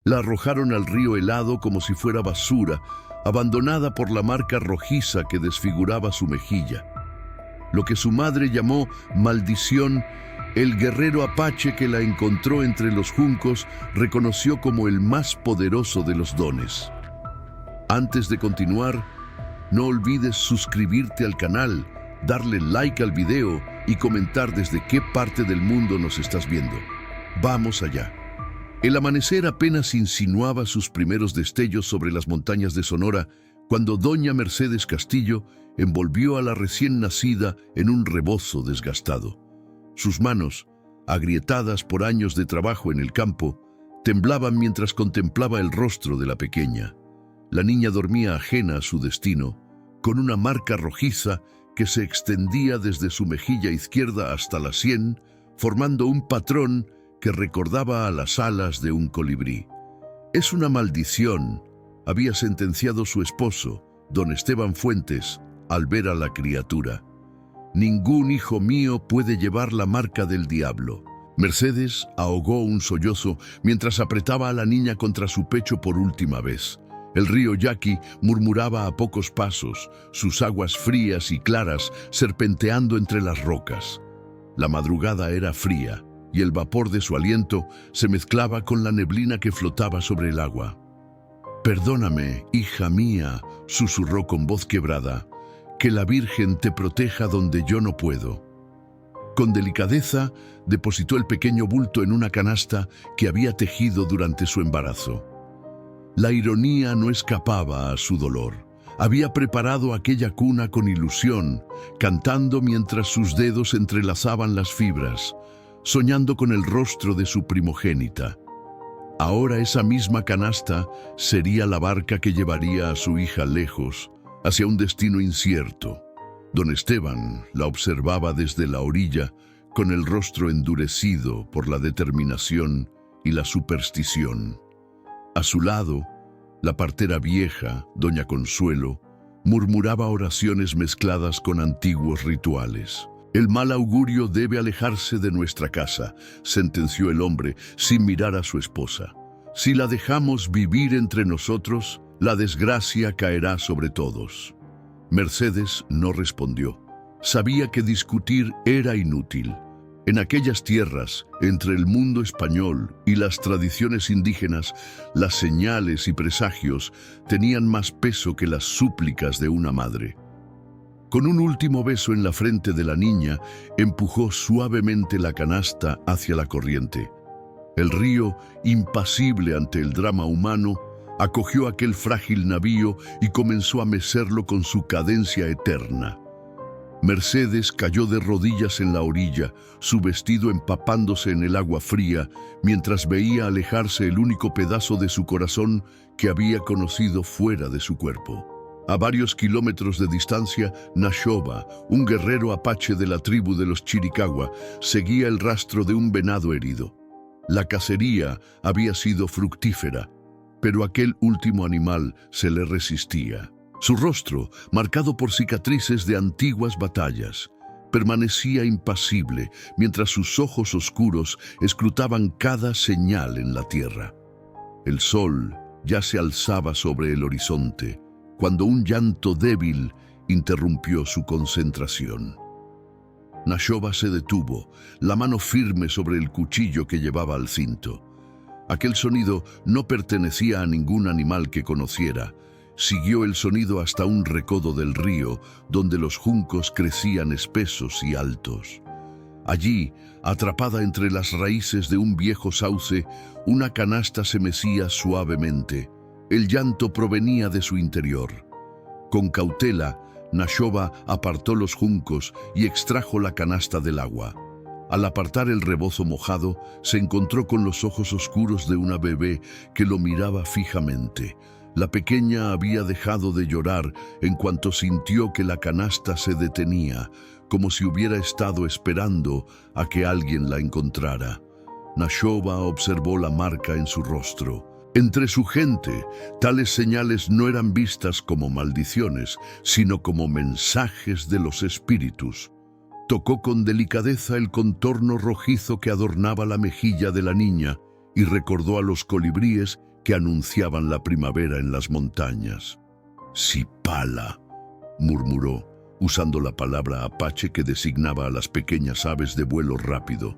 La arrojaron al río helado como si fuera basura, abandonada por la marca rojiza que desfiguraba su mejilla. Lo que su madre llamó maldición, el guerrero apache que la encontró entre los juncos reconoció como el más poderoso de los dones. Antes de continuar, no olvides suscribirte al canal, darle like al video y comentar desde qué parte del mundo nos estás viendo. Vamos allá. El amanecer apenas insinuaba sus primeros destellos sobre las montañas de Sonora cuando doña Mercedes Castillo envolvió a la recién nacida en un rebozo desgastado. Sus manos, agrietadas por años de trabajo en el campo, temblaban mientras contemplaba el rostro de la pequeña. La niña dormía ajena a su destino, con una marca rojiza que se extendía desde su mejilla izquierda hasta la sien, formando un patrón que recordaba a las alas de un colibrí. «Es una maldición», había sentenciado su esposo, don Esteban Fuentes, al ver a la criatura. «Ningún hijo mío puede llevar la marca del diablo». Mercedes ahogó un sollozo mientras apretaba a la niña contra su pecho por última vez. El río Yaqui murmuraba a pocos pasos, sus aguas frías y claras serpenteando entre las rocas. La madrugada era fría y el vapor de su aliento se mezclaba con la neblina que flotaba sobre el agua. «Perdóname, hija mía», susurró con voz quebrada, «que la Virgen te proteja donde yo no puedo». Con delicadeza depositó el pequeño bulto en una canasta que había tejido durante su embarazo. La ironía no escapaba a su dolor. Había preparado aquella cuna con ilusión, cantando mientras sus dedos entrelazaban las fibras, soñando con el rostro de su primogénita. Ahora esa misma canasta sería la barca que llevaría a su hija lejos, hacia un destino incierto. Don Esteban la observaba desde la orilla, con el rostro endurecido por la determinación y la superstición. A su lado, la partera vieja, doña Consuelo, murmuraba oraciones mezcladas con antiguos rituales. «El mal augurio debe alejarse de nuestra casa», sentenció el hombre sin mirar a su esposa. «Si la dejamos vivir entre nosotros, la desgracia caerá sobre todos». Mercedes no respondió. Sabía que discutir era inútil. En aquellas tierras, entre el mundo español y las tradiciones indígenas, las señales y presagios tenían más peso que las súplicas de una madre. Con un último beso en la frente de la niña, empujó suavemente la canasta hacia la corriente. El río, impasible ante el drama humano, acogió aquel frágil navío y comenzó a mecerlo con su cadencia eterna. Mercedes cayó de rodillas en la orilla, su vestido empapándose en el agua fría, mientras veía alejarse el único pedazo de su corazón que había conocido fuera de su cuerpo. A varios kilómetros de distancia, Nashoba, un guerrero apache de la tribu de los Chiricahua, seguía el rastro de un venado herido. La cacería había sido fructífera, pero aquel último animal se le resistía. Su rostro, marcado por cicatrices de antiguas batallas, permanecía impasible mientras sus ojos oscuros escrutaban cada señal en la tierra. El sol ya se alzaba sobre el horizonte cuando un llanto débil interrumpió su concentración. Nashoba se detuvo, la mano firme sobre el cuchillo que llevaba al cinto. Aquel sonido no pertenecía a ningún animal que conociera. Siguió el sonido hasta un recodo del río, donde los juncos crecían espesos y altos. Allí, atrapada entre las raíces de un viejo sauce, una canasta se mecía suavemente. El llanto provenía de su interior. Con cautela, Nashoba apartó los juncos y extrajo la canasta del agua. Al apartar el rebozo mojado, se encontró con los ojos oscuros de una bebé que lo miraba fijamente. La pequeña había dejado de llorar en cuanto sintió que la canasta se detenía, como si hubiera estado esperando a que alguien la encontrara. Nashoba observó la marca en su rostro. Entre su gente, tales señales no eran vistas como maldiciones, sino como mensajes de los espíritus. Tocó con delicadeza el contorno rojizo que adornaba la mejilla de la niña y recordó a los colibríes que anunciaban la primavera en las montañas. Sipala, murmuró, usando la palabra apache que designaba a las pequeñas aves de vuelo rápido.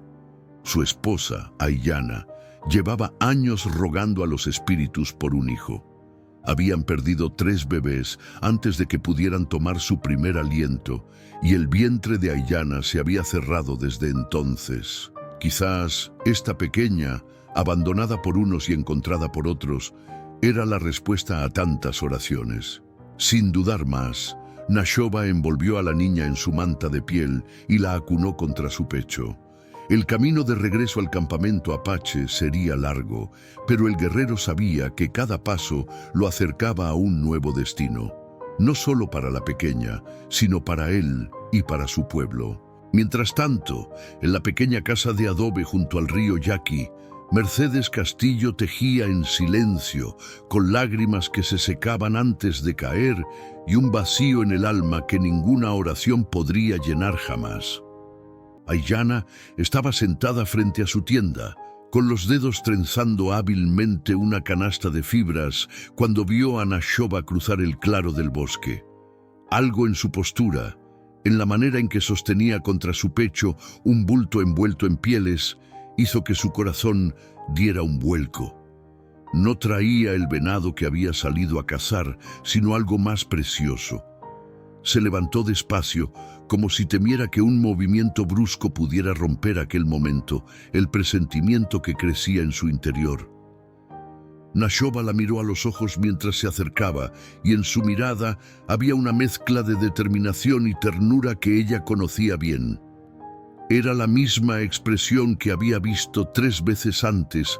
Su esposa, Ayllana, llevaba años rogando a los espíritus por un hijo. Habían perdido 3 bebés antes de que pudieran tomar su primer aliento, y el vientre de Ayllana se había cerrado desde entonces. Quizás esta pequeña, abandonada por unos y encontrada por otros, era la respuesta a tantas oraciones. Sin dudar más, Nashoba envolvió a la niña en su manta de piel y la acunó contra su pecho. El camino de regreso al campamento apache sería largo, pero el guerrero sabía que cada paso lo acercaba a un nuevo destino, no solo para la pequeña, sino para él y para su pueblo. Mientras tanto, en la pequeña casa de adobe junto al río Yaqui, Mercedes Castillo tejía en silencio, con lágrimas que se secaban antes de caer y un vacío en el alma que ninguna oración podría llenar jamás. Ayllana estaba sentada frente a su tienda, con los dedos trenzando hábilmente una canasta de fibras cuando vio a Nashoba cruzar el claro del bosque. Algo en su postura, en la manera en que sostenía contra su pecho un bulto envuelto en pieles, hizo que su corazón diera un vuelco. No traía el venado que había salido a cazar, sino algo más precioso. Se levantó despacio, como si temiera que un movimiento brusco pudiera romper aquel momento, el presentimiento que crecía en su interior. Nashoba la miró a los ojos mientras se acercaba, y en su mirada había una mezcla de determinación y ternura que ella conocía bien. Era la misma expresión que había visto 3 veces antes,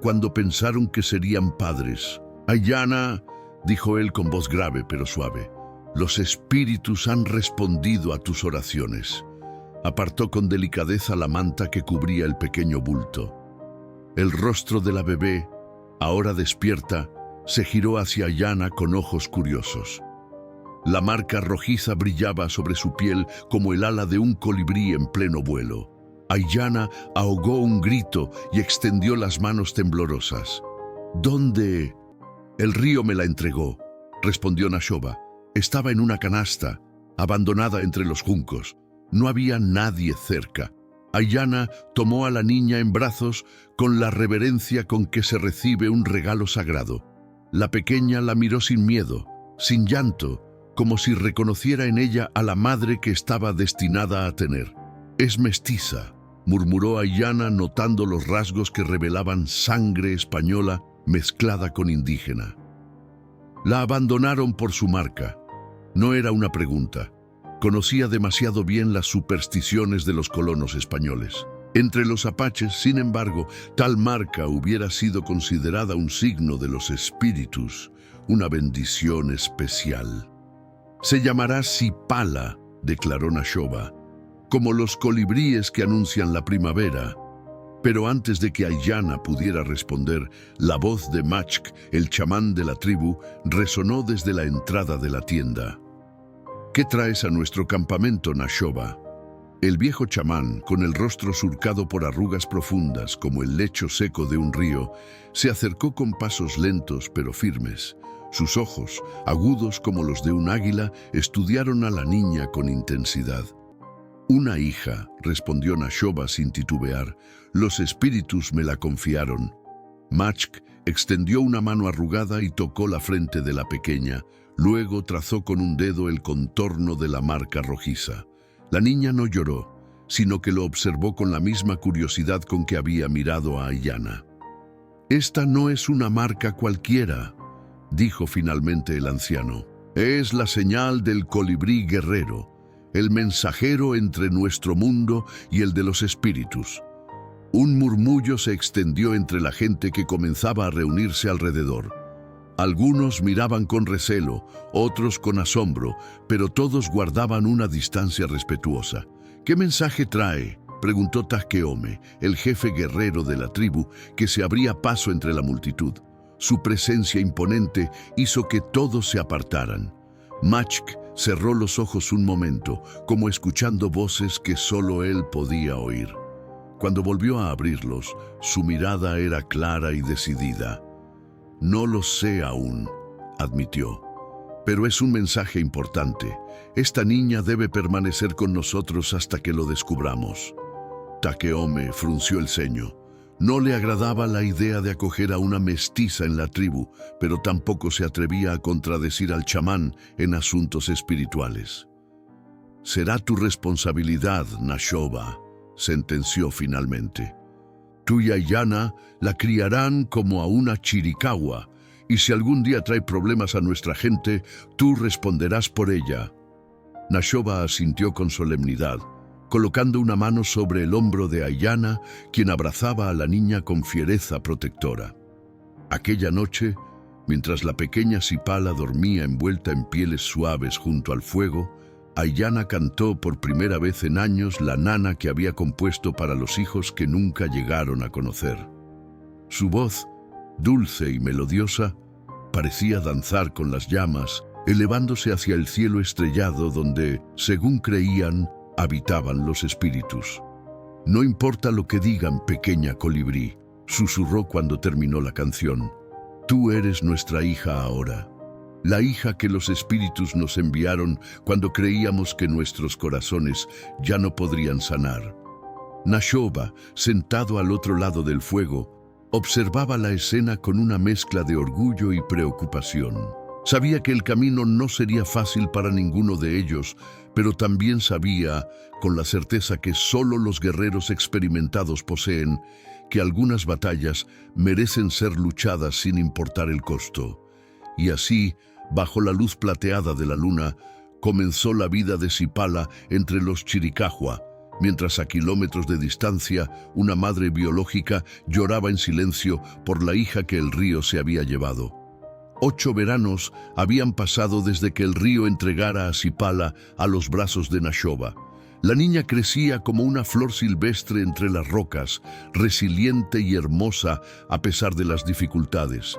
cuando pensaron que serían padres. «Ayllana», dijo él con voz grave pero suave, «los espíritus han respondido a tus oraciones». Apartó con delicadeza la manta que cubría el pequeño bulto. El rostro de la bebé, ahora despierta, se giró hacia Ayllana con ojos curiosos. La marca rojiza brillaba sobre su piel como el ala de un colibrí en pleno vuelo. Ayllana ahogó un grito y extendió las manos temblorosas. «¿Dónde?» «El río me la entregó», respondió Nashoba. «Estaba en una canasta, abandonada entre los juncos. No había nadie cerca». Ayllana tomó a la niña en brazos con la reverencia con que se recibe un regalo sagrado. La pequeña la miró sin miedo, sin llanto, como si reconociera en ella a la madre que estaba destinada a tener. «Es mestiza», murmuró Ayllana notando los rasgos que revelaban sangre española mezclada con indígena. La abandonaron por su marca. No era una pregunta. Conocía demasiado bien las supersticiones de los colonos españoles. Entre los apaches, sin embargo, tal marca hubiera sido considerada un signo de los espíritus, una bendición especial. «Se llamará Sipala», declaró Nashoba, «como los colibríes que anuncian la primavera». Pero antes de que Ayllana pudiera responder, la voz de Machk, el chamán de la tribu, resonó desde la entrada de la tienda. «¿Qué traes a nuestro campamento, Nashoba?» El viejo chamán, con el rostro surcado por arrugas profundas como el lecho seco de un río, se acercó con pasos lentos pero firmes. Sus ojos, agudos como los de un águila, estudiaron a la niña con intensidad. «Una hija», respondió Nashoba sin titubear. «Los espíritus me la confiaron». Machk extendió una mano arrugada y tocó la frente de la pequeña. Luego trazó con un dedo el contorno de la marca rojiza. La niña no lloró, sino que lo observó con la misma curiosidad con que había mirado a Ayllana. «Esta no es una marca cualquiera», dijo finalmente el anciano. «Es la señal del colibrí guerrero, el mensajero entre nuestro mundo y el de los espíritus». Un murmullo se extendió entre la gente que comenzaba a reunirse alrededor. Algunos miraban con recelo, otros con asombro, pero todos guardaban una distancia respetuosa. «¿Qué mensaje trae?», preguntó Tasqueome, el jefe guerrero de la tribu, que se abría paso entre la multitud. Su presencia imponente hizo que todos se apartaran. Machk cerró los ojos un momento, como escuchando voces que solo él podía oír. Cuando volvió a abrirlos, su mirada era clara y decidida. No lo sé aún, admitió. Pero es un mensaje importante. Esta niña debe permanecer con nosotros hasta que lo descubramos. Takeome frunció el ceño. No le agradaba la idea de acoger a una mestiza en la tribu, pero tampoco se atrevía a contradecir al chamán en asuntos espirituales. «Será tu responsabilidad, Nashoba», sentenció finalmente. «Tú y Aiyana la criarán como a una chiricahua, y si algún día trae problemas a nuestra gente, tú responderás por ella». Nashoba asintió con solemnidad, colocando una mano sobre el hombro de Aiyana, quien abrazaba a la niña con fiereza protectora. Aquella noche, mientras la pequeña Sipala dormía envuelta en pieles suaves junto al fuego, Aiyana cantó por primera vez en años la nana que había compuesto para los hijos que nunca llegaron a conocer. Su voz, dulce y melodiosa, parecía danzar con las llamas, elevándose hacia el cielo estrellado donde, según creían, habitaban los espíritus. «No importa lo que digan, pequeña colibrí», susurró cuando terminó la canción. «Tú eres nuestra hija ahora, la hija que los espíritus nos enviaron cuando creíamos que nuestros corazones ya no podrían sanar». Nashoba, sentado al otro lado del fuego, observaba la escena con una mezcla de orgullo y preocupación. Sabía que el camino no sería fácil para ninguno de ellos, pero también sabía, con la certeza que solo los guerreros experimentados poseen, que algunas batallas merecen ser luchadas sin importar el costo. Y así, bajo la luz plateada de la luna, comenzó la vida de Sipala entre los chiricahua, mientras a kilómetros de distancia una madre biológica lloraba en silencio por la hija que el río se había llevado. 8 veranos habían pasado desde que el río entregara a Sipala a los brazos de Nashoba. La niña crecía como una flor silvestre entre las rocas, resiliente y hermosa a pesar de las dificultades.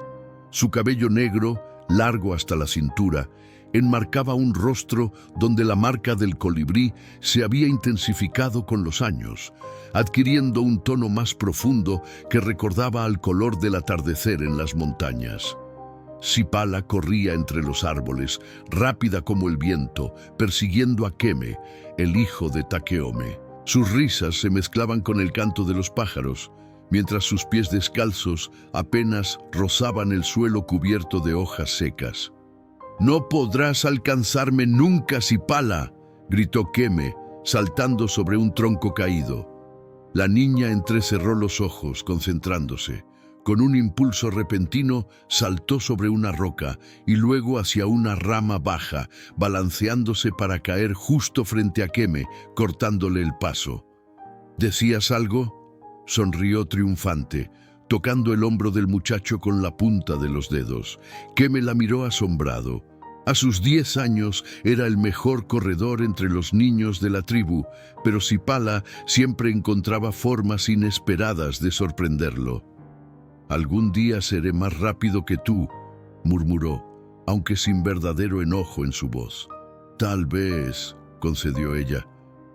Su cabello negro, largo hasta la cintura, enmarcaba un rostro donde la marca del colibrí se había intensificado con los años, adquiriendo un tono más profundo que recordaba al color del atardecer en las montañas. Sipala corría entre los árboles, rápida como el viento, persiguiendo a Keme, el hijo de Takeome. Sus risas se mezclaban con el canto de los pájaros, mientras sus pies descalzos apenas rozaban el suelo cubierto de hojas secas. «No podrás alcanzarme nunca, Sipala», gritó Keme, saltando sobre un tronco caído. La niña entrecerró los ojos, concentrándose. Con un impulso repentino, saltó sobre una roca y luego hacia una rama baja, balanceándose para caer justo frente a Keme, cortándole el paso. «¿Decías algo?», sonrió triunfante, tocando el hombro del muchacho con la punta de los dedos. Keme la miró asombrado. A sus 10 años era el mejor corredor entre los niños de la tribu, pero Sipala siempre encontraba formas inesperadas de sorprenderlo. «Algún día seré más rápido que tú», murmuró, aunque sin verdadero enojo en su voz. «Tal vez», concedió ella,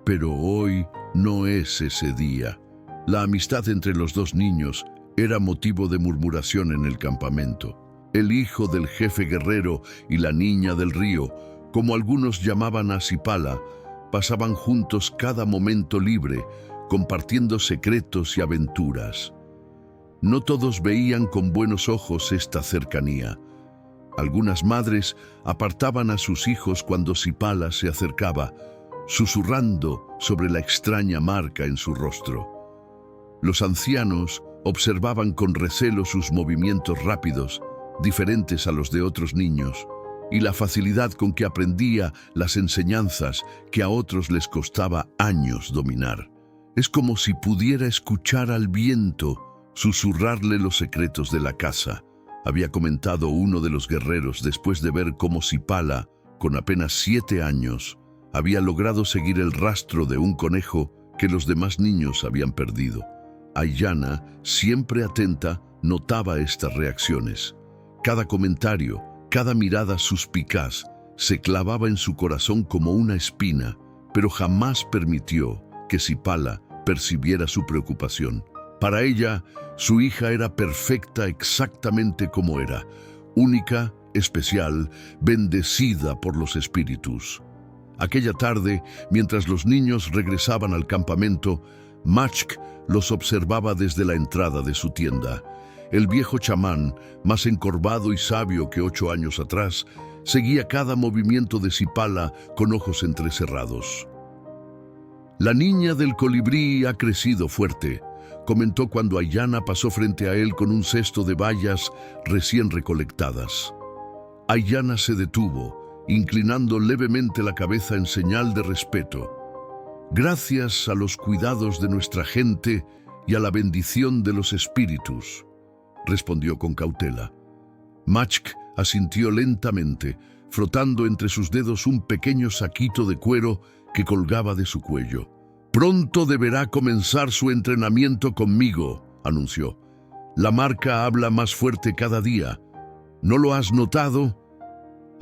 «pero hoy no es ese día». La amistad entre los dos niños era motivo de murmuración en el campamento. El hijo del jefe guerrero y la niña del río, como algunos llamaban a Sipala, pasaban juntos cada momento libre, compartiendo secretos y aventuras. No todos veían con buenos ojos esta cercanía. Algunas madres apartaban a sus hijos cuando Sipala se acercaba, susurrando sobre la extraña marca en su rostro. Los ancianos observaban con recelo sus movimientos rápidos, diferentes a los de otros niños, y la facilidad con que aprendía las enseñanzas que a otros les costaba años dominar. Es como si pudiera escuchar al viento susurrarle los secretos de la casa, había comentado uno de los guerreros después de ver cómo Sipala, con apenas 7 años, había logrado seguir el rastro de un conejo que los demás niños habían perdido. Aiyana, siempre atenta, notaba estas reacciones. Cada comentario, cada mirada suspicaz, se clavaba en su corazón como una espina, pero jamás permitió que Sipala percibiera su preocupación. Para ella, su hija era perfecta exactamente como era, única, especial, bendecida por los espíritus. Aquella tarde, mientras los niños regresaban al campamento, Maczk los observaba desde la entrada de su tienda. El viejo chamán, más encorvado y sabio que 8 años atrás, seguía cada movimiento de Zipala con ojos entrecerrados. «La niña del colibrí ha crecido fuerte», comentó cuando Aiyana pasó frente a él con un cesto de bayas recién recolectadas. Aiyana se detuvo, inclinando levemente la cabeza en señal de respeto. «Gracias a los cuidados de nuestra gente y a la bendición de los espíritus», respondió con cautela. Maczk asintió lentamente, frotando entre sus dedos un pequeño saquito de cuero que colgaba de su cuello. «Pronto deberá comenzar su entrenamiento conmigo», anunció. «La marca habla más fuerte cada día. ¿No lo has notado?»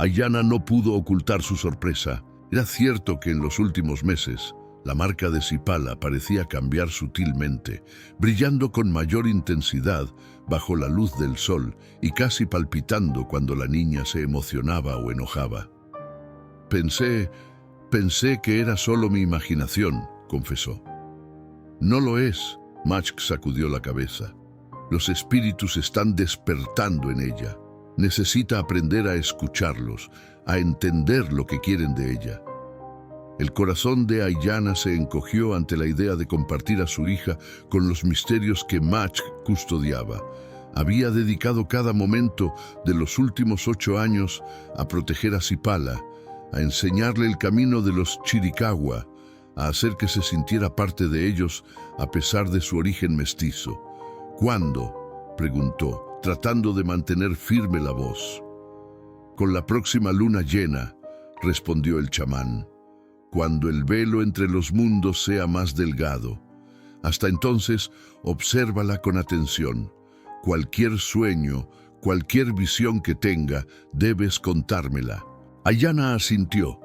Aiyana no pudo ocultar su sorpresa. Era cierto que en los últimos meses la marca de Zipala parecía cambiar sutilmente, brillando con mayor intensidad bajo la luz del sol y casi palpitando cuando la niña se emocionaba o enojaba. Pensé que era solo mi imaginación», confesó. «No lo es», Maczk sacudió la cabeza. «Los espíritus están despertando en ella. Necesita aprender a escucharlos, a entender lo que quieren de ella». El corazón de Aiyana se encogió ante la idea de compartir a su hija con los misterios que Maczk custodiaba. Había dedicado cada momento de los últimos 8 años a proteger a Zipala, a enseñarle el camino de los Chiricahua, a hacer que se sintiera parte de ellos a pesar de su origen mestizo. «¿Cuándo?», preguntó, tratando de mantener firme la voz. «Con la próxima luna llena», respondió el chamán. «Cuando el velo entre los mundos sea más delgado. Hasta entonces, obsérvala con atención. Cualquier sueño, cualquier visión que tenga, debes contármela». Aiyana asintió,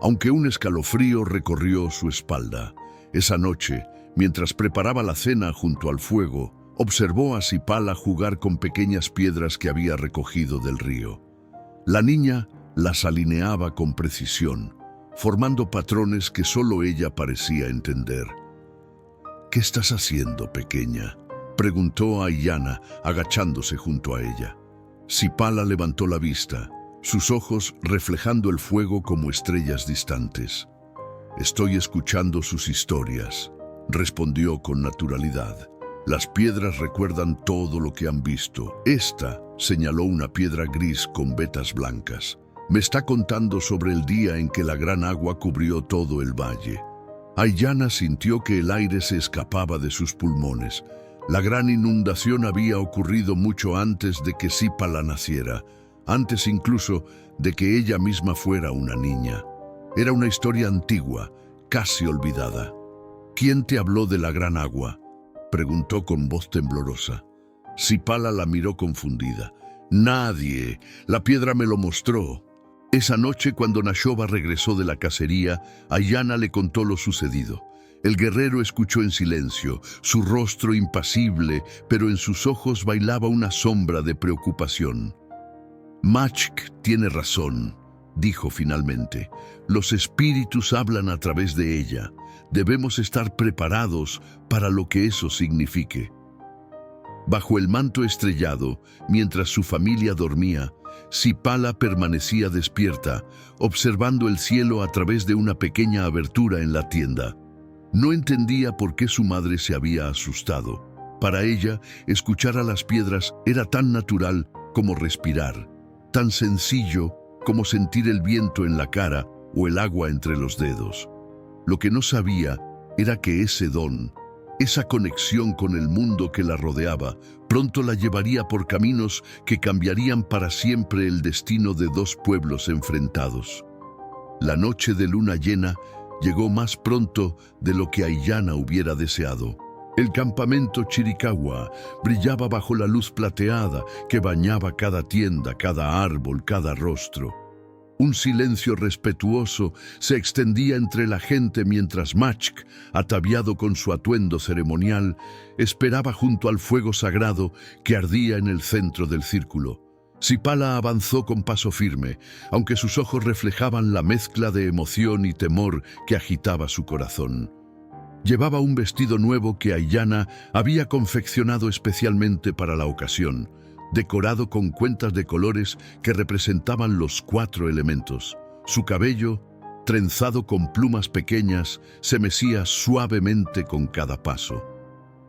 aunque un escalofrío recorrió su espalda. Esa noche, mientras preparaba la cena junto al fuego, observó a Zipala jugar con pequeñas piedras que había recogido del río. La niña las alineaba con precisión, formando patrones que solo ella parecía entender. «¿Qué estás haciendo, pequeña?», preguntó Aiyana, agachándose junto a ella. Zipala levantó la vista, sus ojos reflejando el fuego como estrellas distantes. «Estoy escuchando sus historias», respondió con naturalidad. «Las piedras recuerdan todo lo que han visto. Esta», señaló una piedra gris con vetas blancas, «me está contando sobre el día en que la gran agua cubrió todo el valle». Aiyana sintió que el aire se escapaba de sus pulmones. La gran inundación había ocurrido mucho antes de que Zipala naciera, antes incluso de que ella misma fuera una niña. Era una historia antigua, casi olvidada. «¿Quién te habló de la gran agua?», preguntó con voz temblorosa. Zipala la miró confundida. «Nadie. La piedra me lo mostró». Esa noche, cuando Nashoba regresó de la cacería, Aiyana le contó lo sucedido. El guerrero escuchó en silencio, su rostro impasible, pero en sus ojos bailaba una sombra de preocupación. «Maczk tiene razón», dijo finalmente. «Los espíritus hablan a través de ella. Debemos estar preparados para lo que eso signifique». Bajo el manto estrellado, mientras su familia dormía, Zipala permanecía despierta, observando el cielo a través de una pequeña abertura en la tienda. No entendía por qué su madre se había asustado. Para ella, escuchar a las piedras era tan natural como respirar, tan sencillo como sentir el viento en la cara o el agua entre los dedos. Lo que no sabía era que ese don, esa conexión con el mundo que la rodeaba, pronto la llevaría por caminos que cambiarían para siempre el destino de 2 pueblos enfrentados. La noche de luna llena llegó más pronto de lo que Aiyana hubiera deseado. El campamento Chiricahua brillaba bajo la luz plateada que bañaba cada tienda, cada árbol, cada rostro. Un silencio respetuoso se extendía entre la gente mientras Machk, ataviado con su atuendo ceremonial, esperaba junto al fuego sagrado que ardía en el centro del círculo. Sipala avanzó con paso firme, aunque sus ojos reflejaban la mezcla de emoción y temor que agitaba su corazón. Llevaba un vestido nuevo que Aiyana había confeccionado especialmente para la ocasión, decorado con cuentas de colores que representaban los 4 elementos. Su cabello, trenzado con plumas pequeñas, se mecía suavemente con cada paso.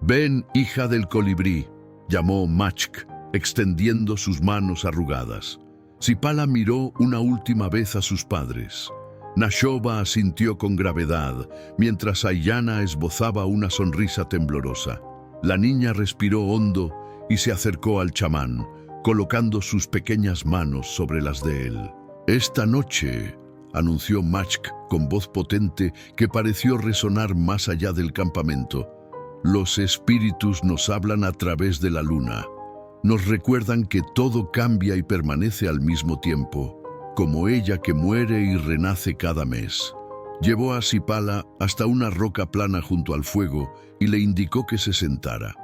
«Ven, hija del colibrí», llamó Machk, extendiendo sus manos arrugadas. Sipala miró una última vez a sus padres. Nashoba asintió con gravedad, mientras Aiyana esbozaba una sonrisa temblorosa. La niña respiró hondo y se acercó al chamán, colocando sus pequeñas manos sobre las de él. «Esta noche», anunció Machk con voz potente que pareció resonar más allá del campamento, «los espíritus nos hablan a través de la luna. Nos recuerdan que todo cambia y permanece al mismo tiempo, como ella que muere y renace cada mes». Llevó a Sipala hasta una roca plana junto al fuego y le indicó que se sentara.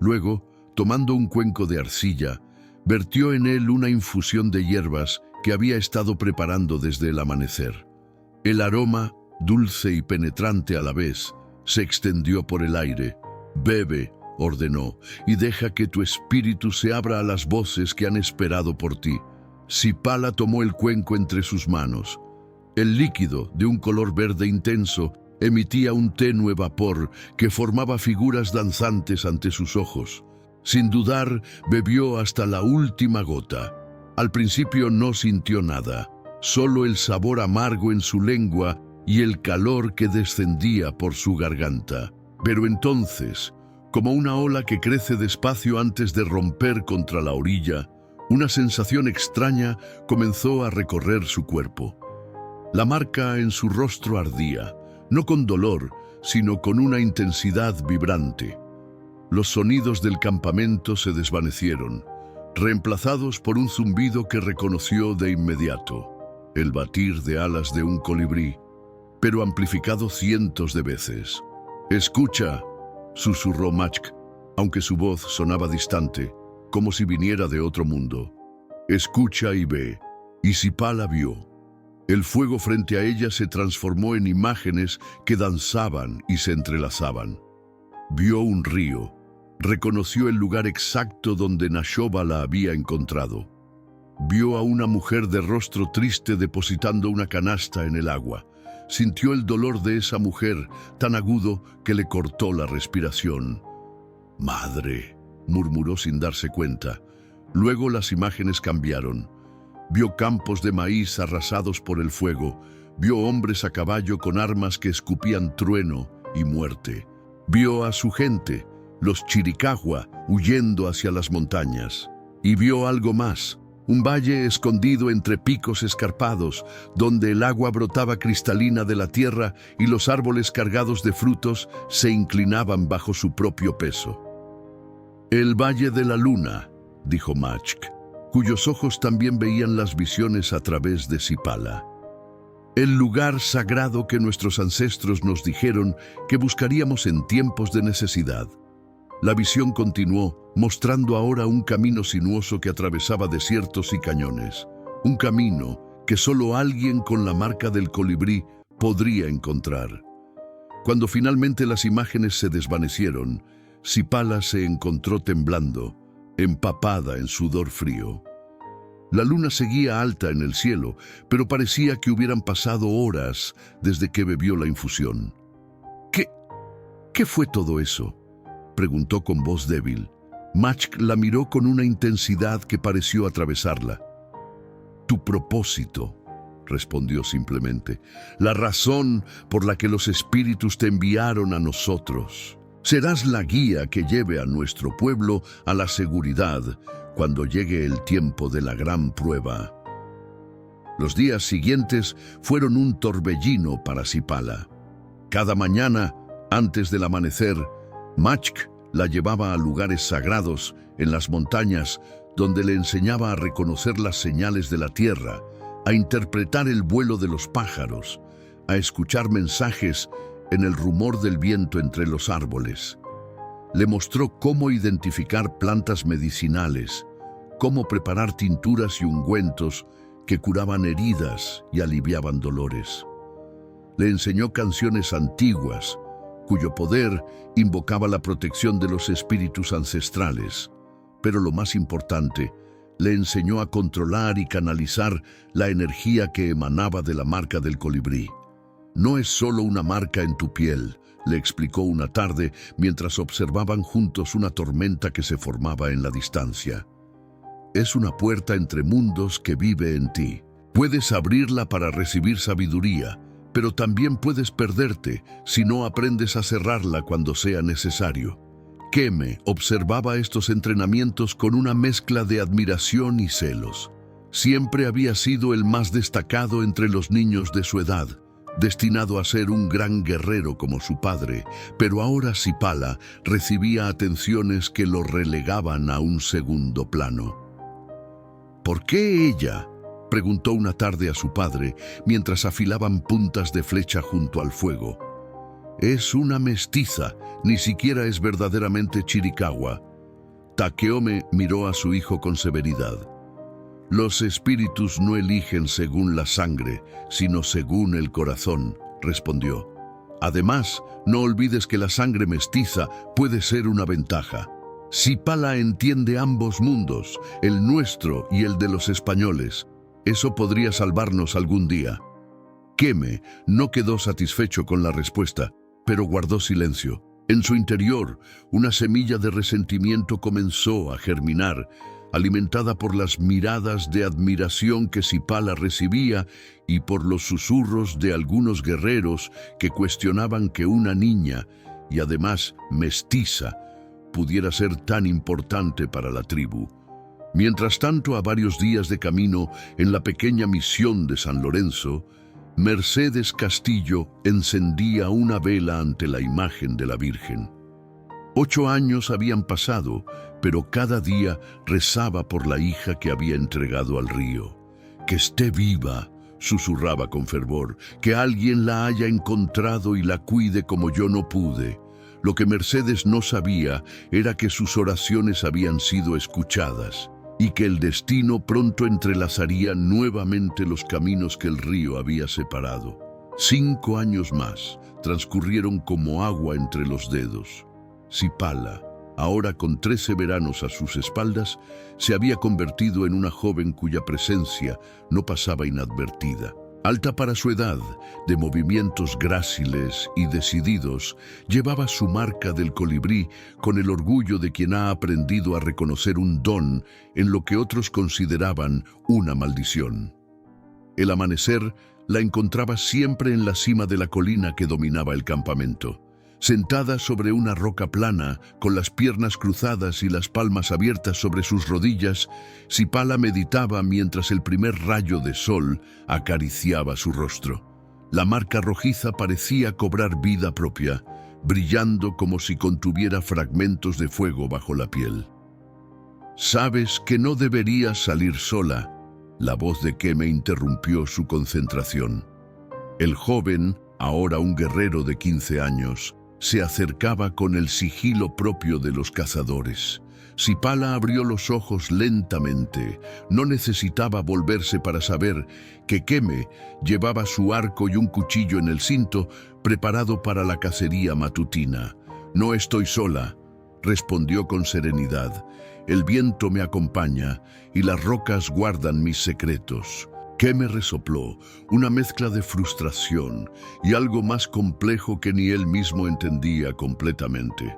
Luego, tomando un cuenco de arcilla, vertió en él una infusión de hierbas que había estado preparando desde el amanecer. El aroma, dulce y penetrante a la vez, se extendió por el aire. «Bebe», ordenó, «y deja que tu espíritu se abra a las voces que han esperado por ti». Sipala tomó el cuenco entre sus manos. El líquido, de un color verde intenso, emitía un tenue vapor que formaba figuras danzantes ante sus ojos. Sin dudar, bebió hasta la última gota. Al principio no sintió nada, solo el sabor amargo en su lengua y el calor que descendía por su garganta. Pero entonces, como una ola que crece despacio antes de romper contra la orilla, una sensación extraña comenzó a recorrer su cuerpo. La marca en su rostro ardía, no con dolor, sino con una intensidad vibrante. Los sonidos del campamento se desvanecieron, reemplazados por un zumbido que reconoció de inmediato, el batir de alas de un colibrí, pero amplificado cientos de veces. «Escucha», susurró Machk, aunque su voz sonaba distante, como si viniera de otro mundo. «Escucha y ve». Y Sipala vio. El fuego frente a ella se transformó en imágenes que danzaban y se entrelazaban. Vio un río. Reconoció el lugar exacto donde Nashoba la había encontrado. Vio a una mujer de rostro triste depositando una canasta en el agua. Sintió el dolor de esa mujer, tan agudo que le cortó la respiración. «Madre», murmuró sin darse cuenta. Luego las imágenes cambiaron. Vio campos de maíz arrasados por el fuego. Vio hombres a caballo con armas que escupían trueno y muerte. Vio a su gente, los Chiricahua, huyendo hacia las montañas. Y vio algo más, un valle escondido entre picos escarpados, donde el agua brotaba cristalina de la tierra y los árboles cargados de frutos se inclinaban bajo su propio peso. «El Valle de la Luna», dijo Machk, cuyos ojos también veían las visiones a través de Sipala. «El lugar sagrado que nuestros ancestros nos dijeron que buscaríamos en tiempos de necesidad». La visión continuó, mostrando ahora un camino sinuoso que atravesaba desiertos y cañones. Un camino que solo alguien con la marca del colibrí podría encontrar. Cuando finalmente las imágenes se desvanecieron, Sipala se encontró temblando, empapada en sudor frío. La luna seguía alta en el cielo, pero parecía que hubieran pasado horas desde que bebió la infusión. ¿Qué fue todo eso?», preguntó con voz débil. Machk la miró con una intensidad que pareció atravesarla. «Tu propósito», respondió simplemente, «la razón por la que los espíritus te enviaron a nosotros. Serás la guía que lleve a nuestro pueblo a la seguridad cuando llegue el tiempo de la gran prueba». Los días siguientes fueron un torbellino para Sipala. Cada mañana, antes del amanecer, Machk la llevaba a lugares sagrados en las montañas donde le enseñaba a reconocer las señales de la tierra, a interpretar el vuelo de los pájaros, a escuchar mensajes en el rumor del viento entre los árboles. Le mostró cómo identificar plantas medicinales, cómo preparar tinturas y ungüentos que curaban heridas y aliviaban dolores. Le enseñó canciones antiguas, cuyo poder invocaba la protección de los espíritus ancestrales. Pero lo más importante, le enseñó a controlar y canalizar la energía que emanaba de la marca del colibrí. No es solo una marca en tu piel, le explicó una tarde mientras observaban juntos una tormenta que se formaba en la distancia. Es una puerta entre mundos que vive en ti. Puedes abrirla para recibir sabiduría, pero también puedes perderte si no aprendes a cerrarla cuando sea necesario. Keme observaba estos entrenamientos con una mezcla de admiración y celos. Siempre había sido el más destacado entre los niños de su edad, destinado a ser un gran guerrero como su padre, pero ahora Sipala recibía atenciones que lo relegaban a un segundo plano. ¿Por qué ella?, preguntó una tarde a su padre mientras afilaban puntas de flecha junto al fuego. Es una mestiza, ni siquiera es verdaderamente Chiricahua. Takeome miró a su hijo con severidad. Los espíritus no eligen según la sangre, sino según el corazón, respondió. Además, no olvides que la sangre mestiza puede ser una ventaja. Sipala entiende ambos mundos, el nuestro y el de los españoles. Eso podría salvarnos algún día. Keme no quedó satisfecho con la respuesta, pero guardó silencio. En su interior, una semilla de resentimiento comenzó a germinar, alimentada por las miradas de admiración que Sipala recibía y por los susurros de algunos guerreros que cuestionaban que una niña, y además mestiza, pudiera ser tan importante para la tribu. Mientras tanto, a varios días de camino en la pequeña misión de San Lorenzo, Mercedes Castillo encendía una vela ante la imagen de la Virgen. 8 años habían pasado, pero cada día rezaba por la hija que había entregado al río. «Que esté viva», susurraba con fervor, «que alguien la haya encontrado y la cuide como yo no pude». Lo que Mercedes no sabía era que sus oraciones habían sido escuchadas y que el destino pronto entrelazaría nuevamente los caminos que el río había separado. 5 años más transcurrieron como agua entre los dedos. Sipala, ahora con 13 veranos a sus espaldas, se había convertido en una joven cuya presencia no pasaba inadvertida. Alta para su edad, de movimientos gráciles y decididos, llevaba su marca del colibrí con el orgullo de quien ha aprendido a reconocer un don en lo que otros consideraban una maldición. El amanecer la encontraba siempre en la cima de la colina que dominaba el campamento. Sentada sobre una roca plana, con las piernas cruzadas y las palmas abiertas sobre sus rodillas, Sipala meditaba mientras el primer rayo de sol acariciaba su rostro. La marca rojiza parecía cobrar vida propia, brillando como si contuviera fragmentos de fuego bajo la piel. «Sabes que no deberías salir sola», la voz de Keme interrumpió su concentración. El joven, ahora un guerrero de 15 años, se acercaba con el sigilo propio de los cazadores. Sipala abrió los ojos lentamente. No necesitaba volverse para saber que Keme llevaba su arco y un cuchillo en el cinto, preparado para la cacería matutina. «No estoy sola», respondió con serenidad. «El viento me acompaña y las rocas guardan mis secretos». Keme resopló, una mezcla de frustración y algo más complejo que ni él mismo entendía completamente.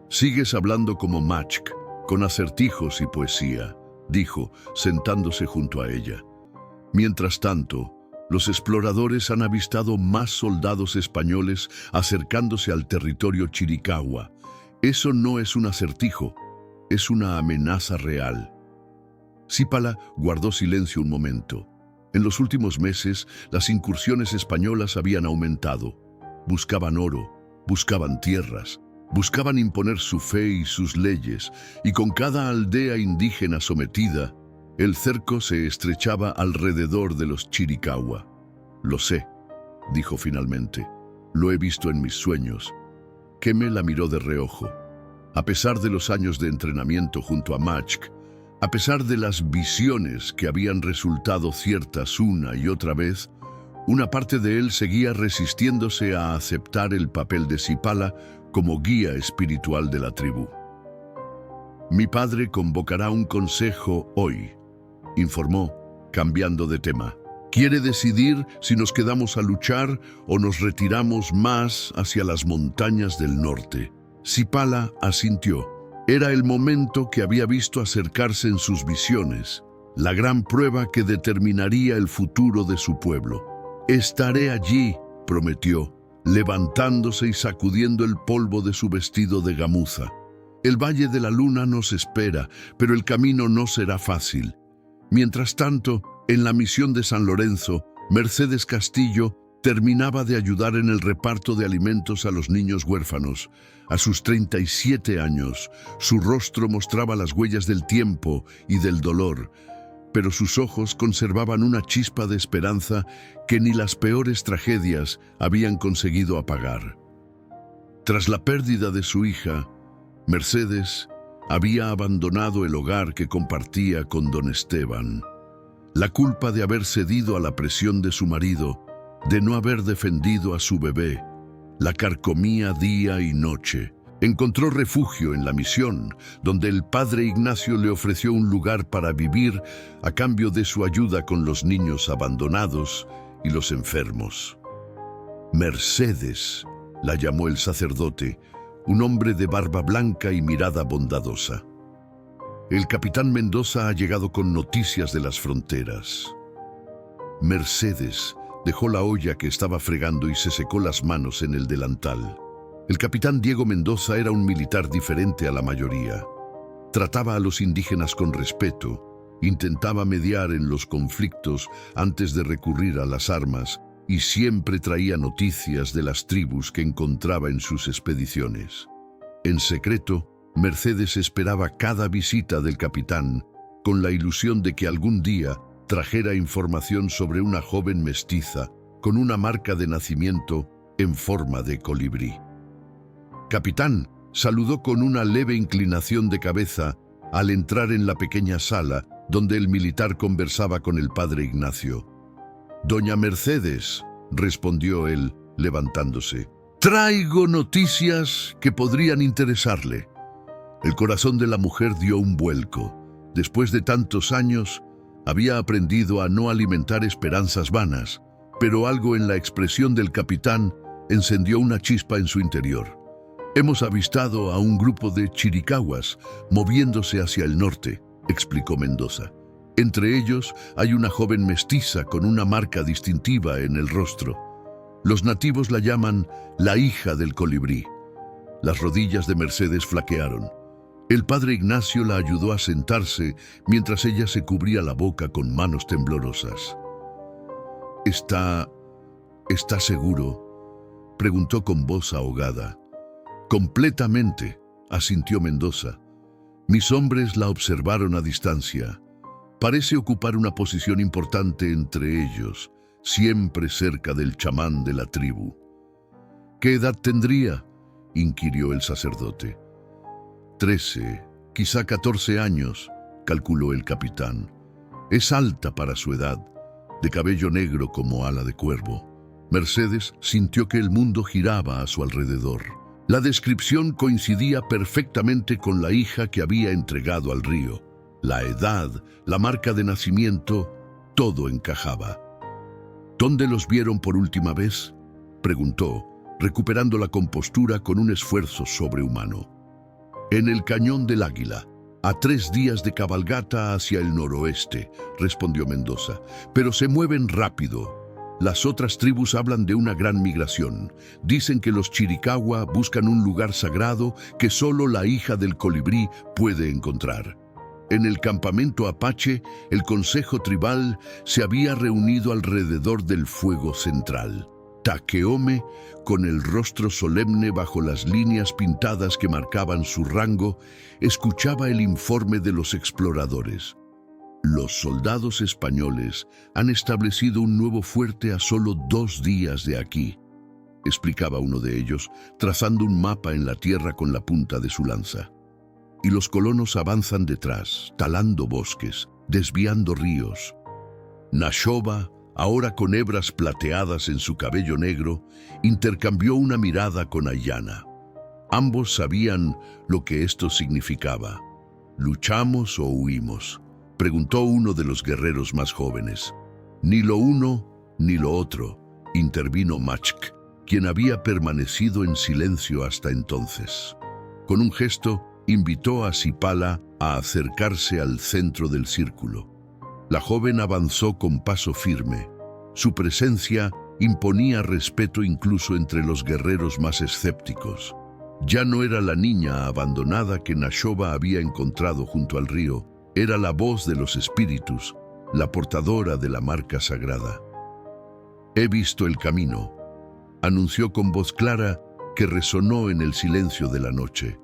«Sigues hablando como Machk, con acertijos y poesía», dijo, sentándose junto a ella. Mientras tanto, los exploradores han avistado más soldados españoles acercándose al territorio Chiricahua. Eso no es un acertijo, es una amenaza real. Sipala guardó silencio un momento. En los últimos meses, las incursiones españolas habían aumentado. Buscaban oro, buscaban tierras, buscaban imponer su fe y sus leyes, y con cada aldea indígena sometida, El cerco se estrechaba alrededor de los Chiricahua. «Lo sé», dijo finalmente. «Lo he visto en mis sueños». Keme la miró de reojo. A pesar de los años de entrenamiento junto a Machk, a pesar de las visiones que habían resultado ciertas una y otra vez, una parte de él seguía resistiéndose a aceptar el papel de Sipala como guía espiritual de la tribu. «Mi padre convocará un consejo hoy», informó, cambiando de tema. «Quiere decidir si nos quedamos a luchar o nos retiramos más hacia las montañas del norte». Sipala asintió. Era el momento que había visto acercarse en sus visiones, la gran prueba que determinaría el futuro de su pueblo. «Estaré allí», prometió, levantándose y sacudiendo el polvo de su vestido de gamuza. «El Valle de la Luna nos espera, pero el camino no será fácil». Mientras tanto, en la misión de San Lorenzo, Mercedes Castillo terminaba de ayudar en el reparto de alimentos a los niños huérfanos. A sus 37 años, su rostro mostraba las huellas del tiempo y del dolor, pero sus ojos conservaban una chispa de esperanza que ni las peores tragedias habían conseguido apagar. Tras la pérdida de su hija, Mercedes había abandonado el hogar que compartía con don Esteban. La culpa de haber cedido a la presión de su marido, de no haber defendido a su bebé, la carcomía día y noche. Encontró refugio en la misión, donde el padre Ignacio le ofreció un lugar para vivir a cambio de su ayuda con los niños abandonados y los enfermos. Mercedes, la llamó el sacerdote, un hombre de barba blanca y mirada bondadosa. El capitán Mendoza ha llegado con noticias de las fronteras. Mercedes dejó la olla que estaba fregando y se secó las manos en el delantal. El capitán Diego Mendoza era un militar diferente a la mayoría. Trataba a los indígenas con respeto, intentaba mediar en los conflictos antes de recurrir a las armas y siempre traía noticias de las tribus que encontraba en sus expediciones. En secreto, Mercedes esperaba cada visita del capitán con la ilusión de que algún día trajera información sobre una joven mestiza con una marca de nacimiento en forma de colibrí. «Capitán», saludó con una leve inclinación de cabeza al entrar en la pequeña sala donde el militar conversaba con el padre Ignacio. «Doña Mercedes», respondió él, levantándose. «Traigo noticias que podrían interesarle». El corazón de la mujer dio un vuelco. Después de tantos años, había aprendido a no alimentar esperanzas vanas, pero algo en la expresión del capitán encendió una chispa en su interior. «Hemos avistado a un grupo de chiricahuas moviéndose hacia el norte», explicó Mendoza. «Entre ellos hay una joven mestiza con una marca distintiva en el rostro. Los nativos la llaman la hija del colibrí». Las rodillas de Mercedes flaquearon. El padre Ignacio la ayudó a sentarse mientras ella se cubría la boca con manos temblorosas. ¿Está seguro?», preguntó con voz ahogada. «Completamente», asintió Mendoza. «Mis hombres la observaron a distancia. Parece ocupar una posición importante entre ellos, siempre cerca del chamán de la tribu». «¿Qué edad tendría?», inquirió el sacerdote. 13, quizá 14 años, calculó el capitán. Es alta para su edad, de cabello negro como ala de cuervo. Mercedes sintió que el mundo giraba a su alrededor. La descripción coincidía perfectamente con la hija que había entregado al río. La edad, la marca de nacimiento, todo encajaba. «¿Dónde los vieron por última vez?», preguntó, recuperando la compostura con un esfuerzo sobrehumano. «En el Cañón del Águila, a 3 días de cabalgata hacia el noroeste», respondió Mendoza. «Pero se mueven rápido. Las otras tribus hablan de una gran migración. Dicen que los Chiricahua buscan un lugar sagrado que solo la hija del colibrí puede encontrar». En el campamento Apache, el consejo tribal se había reunido alrededor del fuego central. Takeome, con el rostro solemne bajo las líneas pintadas que marcaban su rango, escuchaba el informe de los exploradores. Los soldados españoles han establecido un nuevo fuerte a solo 2 días de aquí, explicaba uno de ellos, trazando un mapa en la tierra con la punta de su lanza. Y los colonos avanzan detrás, talando bosques, desviando ríos. Nashoba, ahora con hebras plateadas en su cabello negro, intercambió una mirada con Aiyana. Ambos sabían lo que esto significaba. ¿Luchamos o huimos?, preguntó uno de los guerreros más jóvenes. Ni lo uno ni lo otro, intervino Machk, quien había permanecido en silencio hasta entonces. Con un gesto, invitó a Sipala a acercarse al centro del círculo. La joven avanzó con paso firme. Su presencia imponía respeto incluso entre los guerreros más escépticos. Ya no era la niña abandonada que Nashoba había encontrado junto al río, era la voz de los espíritus, la portadora de la marca sagrada. «He visto el camino», anunció con voz clara que resonó en el silencio de la noche.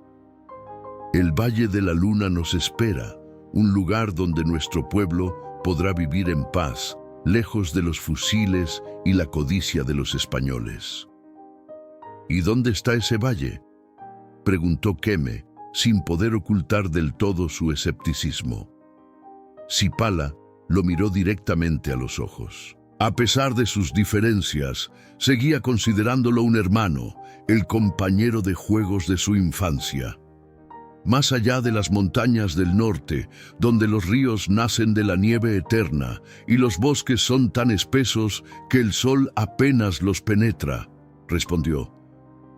«El Valle de la Luna nos espera, un lugar donde nuestro pueblo podrá vivir en paz, lejos de los fusiles y la codicia de los españoles». «¿Y dónde está ese valle?», preguntó Keme, sin poder ocultar del todo su escepticismo. Sipala lo miró directamente a los ojos. A pesar de sus diferencias, seguía considerándolo un hermano, el compañero de juegos de su infancia. Más allá de las montañas del norte, donde los ríos nacen de la nieve eterna y los bosques son tan espesos que el sol apenas los penetra, respondió.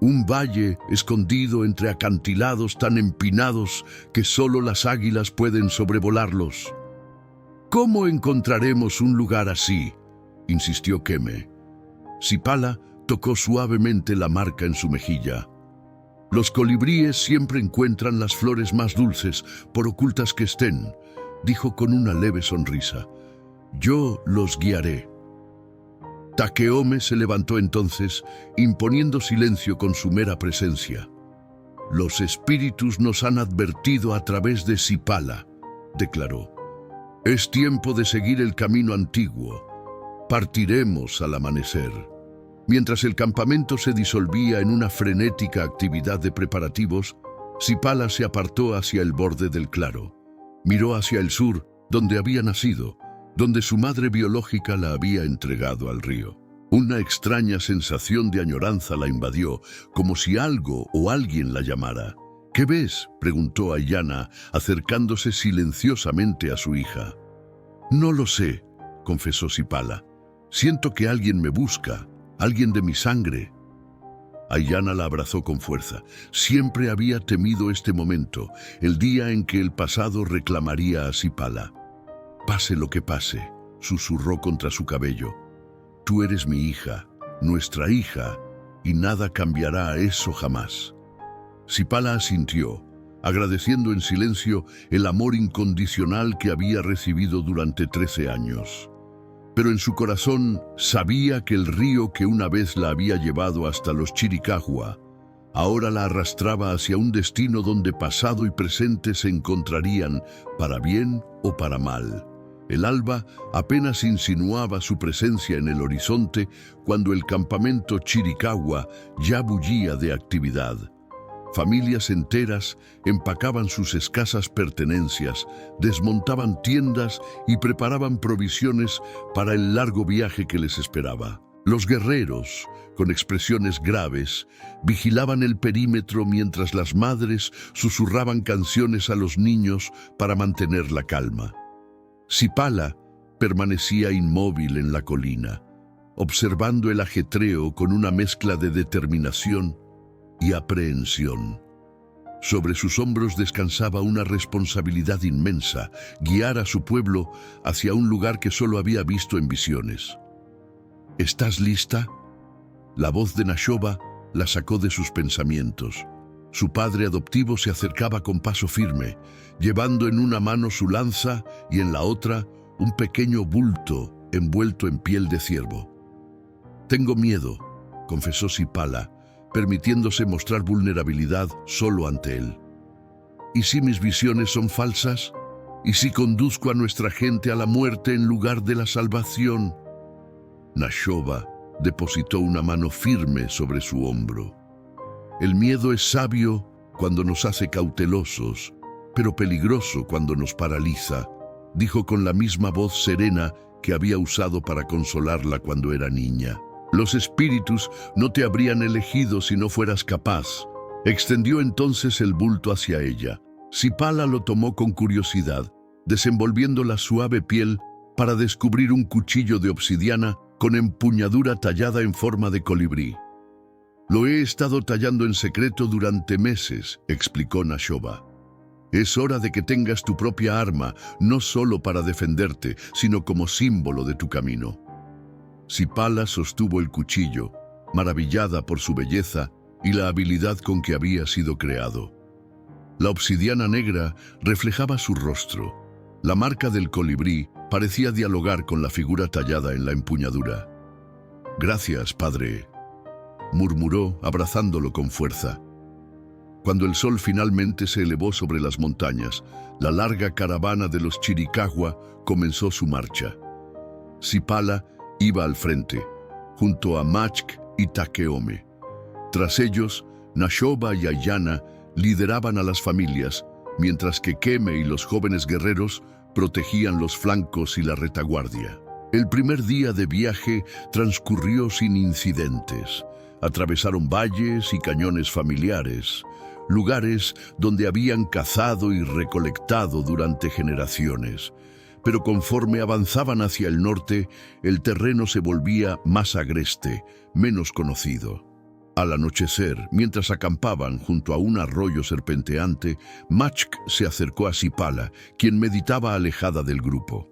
Un valle escondido entre acantilados tan empinados que solo las águilas pueden sobrevolarlos. ¿Cómo encontraremos un lugar así?, insistió Keme. Sipala tocó suavemente la marca en su mejilla. Los colibríes siempre encuentran las flores más dulces, por ocultas que estén, dijo con una leve sonrisa. Yo los guiaré. Takeome se levantó entonces, imponiendo silencio con su mera presencia. Los espíritus nos han advertido a través de Sipala, declaró. Es tiempo de seguir el camino antiguo. Partiremos al amanecer. Mientras el campamento se disolvía en una frenética actividad de preparativos, Sipala se apartó hacia el borde del claro. Miró hacia el sur, donde había nacido, donde su madre biológica la había entregado al río. Una extraña sensación de añoranza la invadió, como si algo o alguien la llamara. ¿Qué ves?, preguntó Aiyana, acercándose silenciosamente a su hija. No lo sé, confesó Sipala. Siento que alguien me busca, alguien de mi sangre. Aiyana la abrazó con fuerza. Siempre había temido este momento, el día en que el pasado reclamaría a Sipala. Pase lo que pase, susurró contra su cabello. Tú eres mi hija, nuestra hija, y nada cambiará eso jamás. Sipala asintió, agradeciendo en silencio el amor incondicional que había recibido durante 13 años. Pero en su corazón sabía que el río que una vez la había llevado hasta los Chiricahua, ahora la arrastraba hacia un destino donde pasado y presente se encontrarían, para bien o para mal. El alba apenas insinuaba su presencia en el horizonte cuando el campamento Chiricahua ya bullía de actividad. Familias enteras empacaban sus escasas pertenencias, desmontaban tiendas y preparaban provisiones para el largo viaje que les esperaba. Los guerreros, con expresiones graves, vigilaban el perímetro mientras las madres susurraban canciones a los niños para mantener la calma. Sipala permanecía inmóvil en la colina, observando el ajetreo con una mezcla de determinación y aprehensión. Sobre sus hombros descansaba una responsabilidad inmensa, guiar a su pueblo hacia un lugar que solo había visto en visiones. ¿Estás lista?, la voz de Nashoba la sacó de sus pensamientos. Su padre adoptivo se acercaba con paso firme, llevando en una mano su lanza y en la otra un pequeño bulto envuelto en piel de ciervo. Tengo miedo, confesó Sipala, permitiéndose mostrar vulnerabilidad solo ante él. ¿Y si mis visiones son falsas?, ¿Y si conduzco a nuestra gente a la muerte en lugar de la salvación? Nashoba depositó una mano firme sobre su hombro. El miedo es sabio cuando nos hace cautelosos, pero peligroso cuando nos paraliza, dijo con la misma voz serena que había usado para consolarla cuando era niña. Los espíritus no te habrían elegido si no fueras capaz. Extendió entonces el bulto hacia ella. Sipala lo tomó con curiosidad, desenvolviendo la suave piel para descubrir un cuchillo de obsidiana con empuñadura tallada en forma de colibrí. Lo he estado tallando en secreto durante meses, explicó Nashoba. Es hora de que tengas tu propia arma, no solo para defenderte, sino como símbolo de tu camino. Sipala sostuvo el cuchillo, maravillada por su belleza y la habilidad con que había sido creado. La obsidiana negra reflejaba su rostro. La marca del colibrí parecía dialogar con la figura tallada en la empuñadura. «Gracias, padre», murmuró, abrazándolo con fuerza. Cuando el sol finalmente se elevó sobre las montañas, la larga caravana de los Chiricahua comenzó su marcha. Sipala iba al frente, junto a Machk y Takeome. Tras ellos, Nashoba y Ayana lideraban a las familias, mientras que Keme y los jóvenes guerreros protegían los flancos y la retaguardia. El primer día de viaje transcurrió sin incidentes. Atravesaron valles y cañones familiares, lugares donde habían cazado y recolectado durante generaciones. Pero conforme avanzaban hacia el norte, el terreno se volvía más agreste, menos conocido. Al anochecer, mientras acampaban junto a un arroyo serpenteante, Machk se acercó a Sipala, quien meditaba alejada del grupo.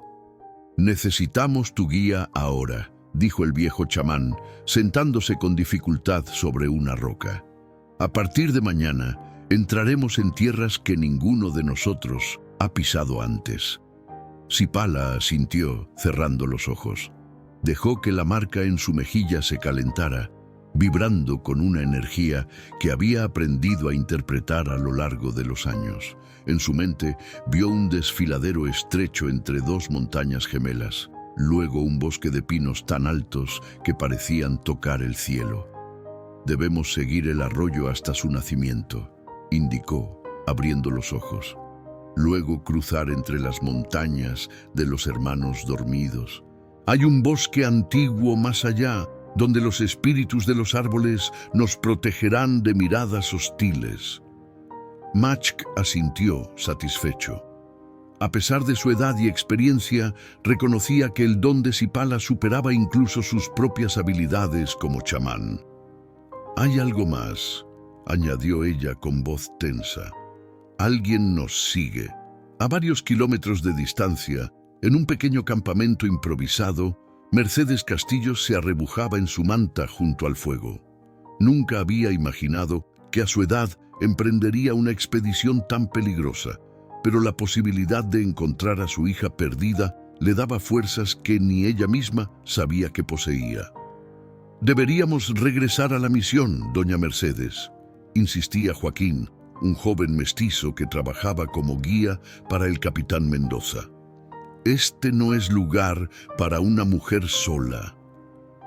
«Necesitamos tu guía ahora», dijo el viejo chamán, sentándose con dificultad sobre una roca. «A partir de mañana, entraremos en tierras que ninguno de nosotros ha pisado antes». Sipala asintió, cerrando los ojos. Dejó que la marca en su mejilla se calentara, vibrando con una energía que había aprendido a interpretar a lo largo de los años. En su mente vio un desfiladero estrecho entre dos montañas gemelas, luego un bosque de pinos tan altos que parecían tocar el cielo. «Debemos seguir el arroyo hasta su nacimiento», indicó, abriendo los ojos. «Luego cruzar entre las montañas de los hermanos dormidos. Hay un bosque antiguo más allá, donde los espíritus de los árboles nos protegerán de miradas hostiles». Machk asintió, satisfecho. A pesar de su edad y experiencia, reconocía que el don de Sipala superaba incluso sus propias habilidades como chamán. «Hay algo más», añadió ella con voz tensa. «Alguien nos sigue». A varios kilómetros de distancia, en un pequeño campamento improvisado, Mercedes Castillo se arrebujaba en su manta junto al fuego. Nunca había imaginado que a su edad emprendería una expedición tan peligrosa, pero la posibilidad de encontrar a su hija perdida le daba fuerzas que ni ella misma sabía que poseía. «Deberíamos regresar a la misión, doña Mercedes», insistía Joaquín, un joven mestizo que trabajaba como guía para el capitán Mendoza. «Este no es lugar para una mujer sola».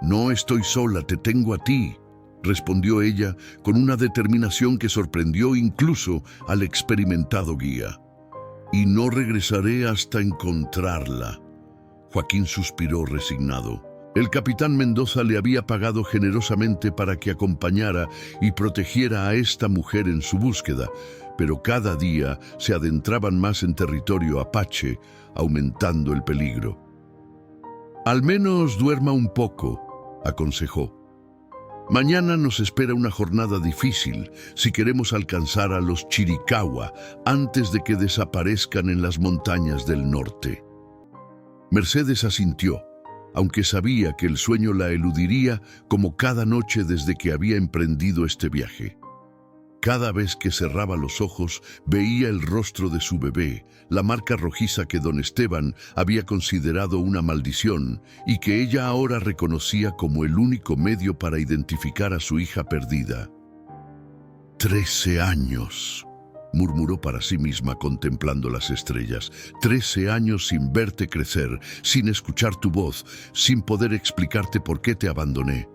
«No estoy sola, te tengo a ti», respondió ella con una determinación que sorprendió incluso al experimentado guía. «Y no regresaré hasta encontrarla». Joaquín suspiró resignado. El capitán Mendoza le había pagado generosamente para que acompañara y protegiera a esta mujer en su búsqueda, pero cada día se adentraban más en territorio apache, aumentando el peligro. «Al menos duerma un poco», aconsejó. «Mañana nos espera una jornada difícil si queremos alcanzar a los Chiricahua antes de que desaparezcan en las montañas del norte». Mercedes asintió, aunque sabía que el sueño la eludiría como cada noche desde que había emprendido este viaje. Cada vez que cerraba los ojos, veía el rostro de su bebé, la marca rojiza que don Esteban había considerado una maldición y que ella ahora reconocía como el único medio para identificar a su hija perdida. 13 años. murmuró para sí misma contemplando las estrellas. 13 años sin verte crecer, sin escuchar tu voz, sin poder explicarte por qué te abandoné.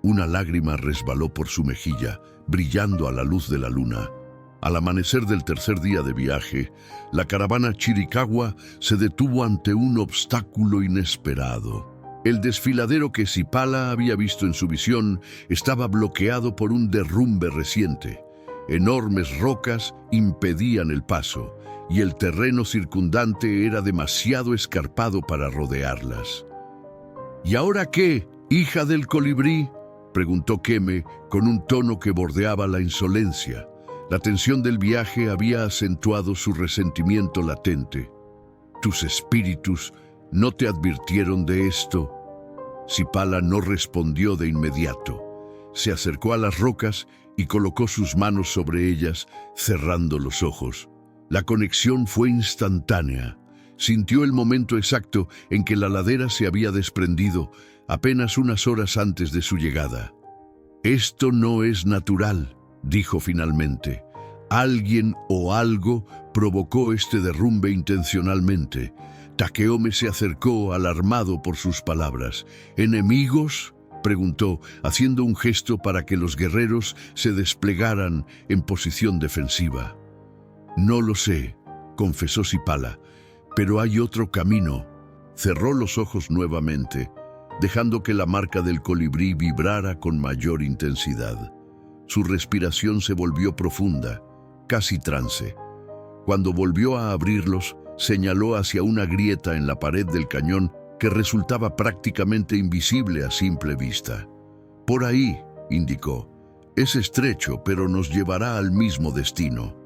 Una lágrima resbaló por su mejilla, brillando a la luz de la luna. Al amanecer del tercer día de viaje, la caravana Chiricahua se detuvo ante un obstáculo inesperado. El desfiladero que Zipala había visto en su visión estaba bloqueado por un derrumbe reciente. Enormes rocas impedían el paso, y el terreno circundante era demasiado escarpado para rodearlas. ¿Y ahora qué, hija del colibrí?, preguntó Keme con un tono que bordeaba la insolencia. La tensión del viaje había acentuado su resentimiento latente. ¿Tus espíritus no te advirtieron de esto? Zipala no respondió de inmediato. Se acercó a las rocas y colocó sus manos sobre ellas, cerrando los ojos. La conexión fue instantánea. Sintió el momento exacto en que la ladera se había desprendido, apenas unas horas antes de su llegada. «Esto no es natural», dijo finalmente. «Alguien o algo provocó este derrumbe intencionalmente». Takeome se acercó, alarmado por sus palabras. «¿Enemigos?», preguntó, haciendo un gesto para que los guerreros se desplegaran en posición defensiva. «No lo sé», confesó Zipala, «pero hay otro camino». Cerró los ojos nuevamente, dejando que la marca del colibrí vibrara con mayor intensidad. Su respiración se volvió profunda, casi trance. Cuando volvió a abrirlos, señaló hacia una grieta en la pared del cañón que resultaba prácticamente invisible a simple vista. «Por ahí», indicó. «Es estrecho, pero nos llevará al mismo destino».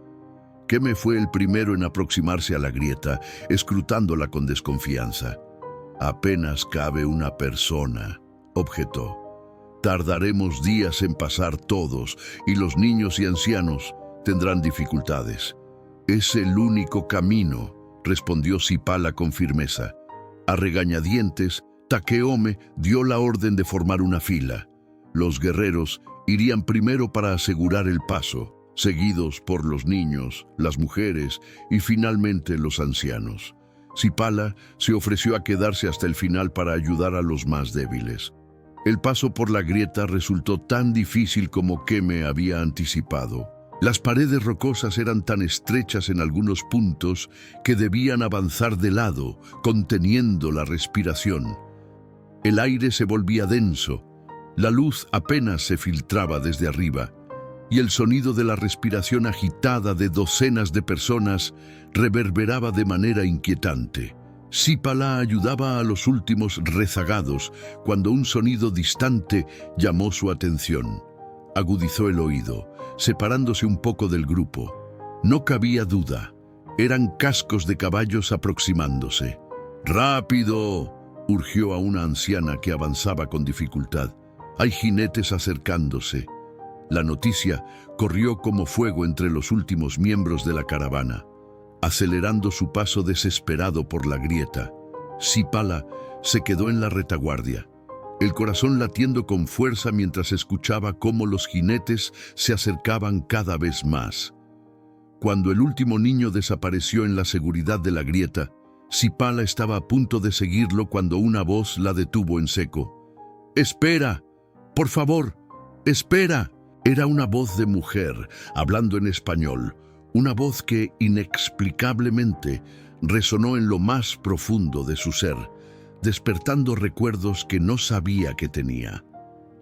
Keme fue el primero en aproximarse a la grieta, escrutándola con desconfianza. «Apenas cabe una persona», objetó. «Tardaremos días en pasar todos, y los niños y ancianos tendrán dificultades». «Es el único camino», respondió Zipala con firmeza. A regañadientes, Takeome dio la orden de formar una fila. Los guerreros irían primero para asegurar el paso, seguidos por los niños, las mujeres y finalmente los ancianos. Zipala se ofreció a quedarse hasta el final para ayudar a los más débiles. El paso por la grieta resultó tan difícil como Keme había anticipado. Las paredes rocosas eran tan estrechas en algunos puntos que debían avanzar de lado, conteniendo la respiración. El aire se volvía denso, la luz apenas se filtraba desde arriba, y el sonido de la respiración agitada de docenas de personas reverberaba de manera inquietante. Zipala ayudaba a los últimos rezagados cuando un sonido distante llamó su atención. Agudizó el oído, separándose un poco del grupo. No cabía duda. Eran cascos de caballos aproximándose. «¡Rápido!», urgió a una anciana que avanzaba con dificultad. «Hay jinetes acercándose». La noticia corrió como fuego entre los últimos miembros de la caravana, acelerando su paso desesperado por la grieta. Zipala se quedó en la retaguardia, el corazón latiendo con fuerza mientras escuchaba cómo los jinetes se acercaban cada vez más. Cuando el último niño desapareció en la seguridad de la grieta, Zipala estaba a punto de seguirlo cuando una voz la detuvo en seco. «¡Espera! ¡Por favor! ¡Espera!». Era una voz de mujer, hablando en español, una voz que inexplicablemente resonó en lo más profundo de su ser, despertando recuerdos que no sabía que tenía.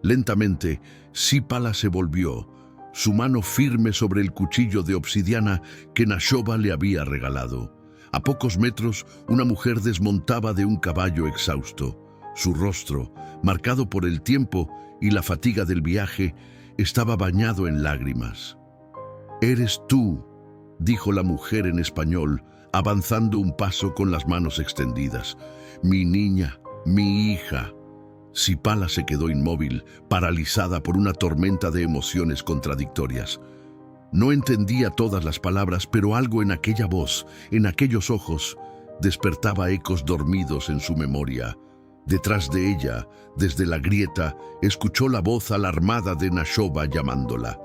Lentamente, Zipala se volvió, su mano firme sobre el cuchillo de obsidiana que Nashoba le había regalado. A pocos metros, una mujer desmontaba de un caballo exhausto. Su rostro, marcado por el tiempo y la fatiga del viaje, estaba bañado en lágrimas. «Eres tú», dijo la mujer en español, avanzando un paso con las manos extendidas. «Mi niña, mi hija». Zipala se quedó inmóvil, paralizada por una tormenta de emociones contradictorias. No entendía todas las palabras, pero algo en aquella voz, en aquellos ojos, despertaba ecos dormidos en su memoria. Detrás de ella, desde la grieta, escuchó la voz alarmada de Nashoba llamándola.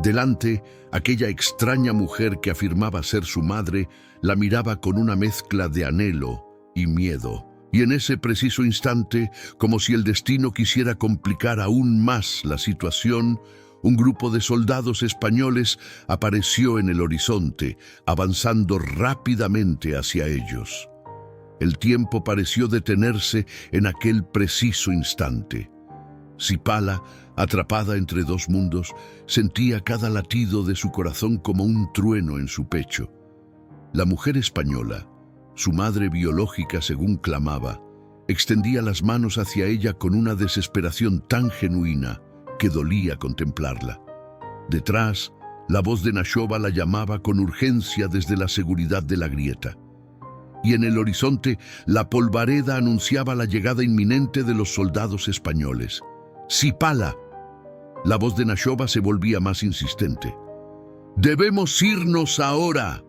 Delante, aquella extraña mujer que afirmaba ser su madre la miraba con una mezcla de anhelo y miedo. Y en ese preciso instante, como si el destino quisiera complicar aún más la situación, un grupo de soldados españoles apareció en el horizonte, avanzando rápidamente hacia ellos. El tiempo pareció detenerse en aquel preciso instante. Sipala, atrapada entre dos mundos, sentía cada latido de su corazón como un trueno en su pecho. La mujer española, su madre biológica según clamaba, extendía las manos hacia ella con una desesperación tan genuina que dolía contemplarla. Detrás, la voz de Nashoba la llamaba con urgencia desde la seguridad de la grieta. Y en el horizonte, la polvareda anunciaba la llegada inminente de los soldados españoles. ¡Sipala! La voz de Nashoba se volvía más insistente. ¡Debemos irnos ahora!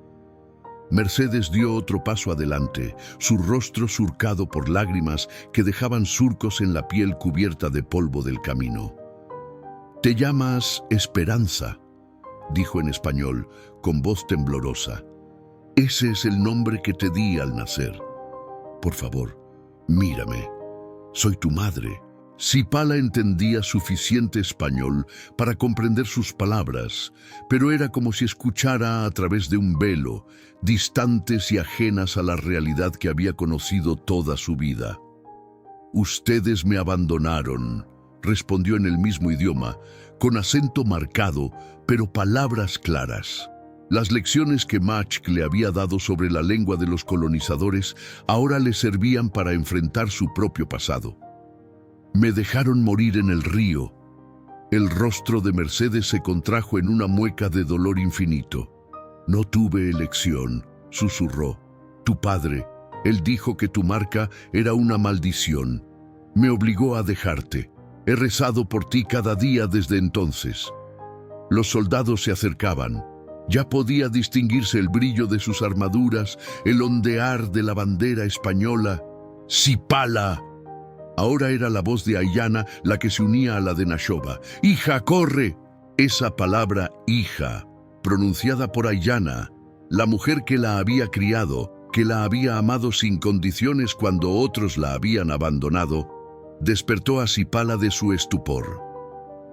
Mercedes dio otro paso adelante, su rostro surcado por lágrimas que dejaban surcos en la piel cubierta de polvo del camino. «Te llamas Esperanza», dijo en español, con voz temblorosa. «Ese es el nombre que te di al nacer. Por favor, mírame. Soy tu madre». Sipala entendía suficiente español para comprender sus palabras, pero era como si escuchara a través de un velo, distantes y ajenas a la realidad que había conocido toda su vida. «Ustedes me abandonaron», respondió en el mismo idioma, con acento marcado, pero palabras claras. Las lecciones que Machk le había dado sobre la lengua de los colonizadores ahora le servían para enfrentar su propio pasado. «Me dejaron morir en el río». El rostro de Mercedes se contrajo en una mueca de dolor infinito. «No tuve elección», susurró. «Tu padre, él dijo que tu marca era una maldición. Me obligó a dejarte. He rezado por ti cada día desde entonces». Los soldados se acercaban. Ya podía distinguirse el brillo de sus armaduras, el ondear de la bandera española. «Sipala». Ahora era la voz de Ayana la que se unía a la de Nashoba. «¡Hija, corre!». Esa palabra «hija», pronunciada por Ayana, la mujer que la había criado, que la había amado sin condiciones cuando otros la habían abandonado, despertó a Sipala de su estupor.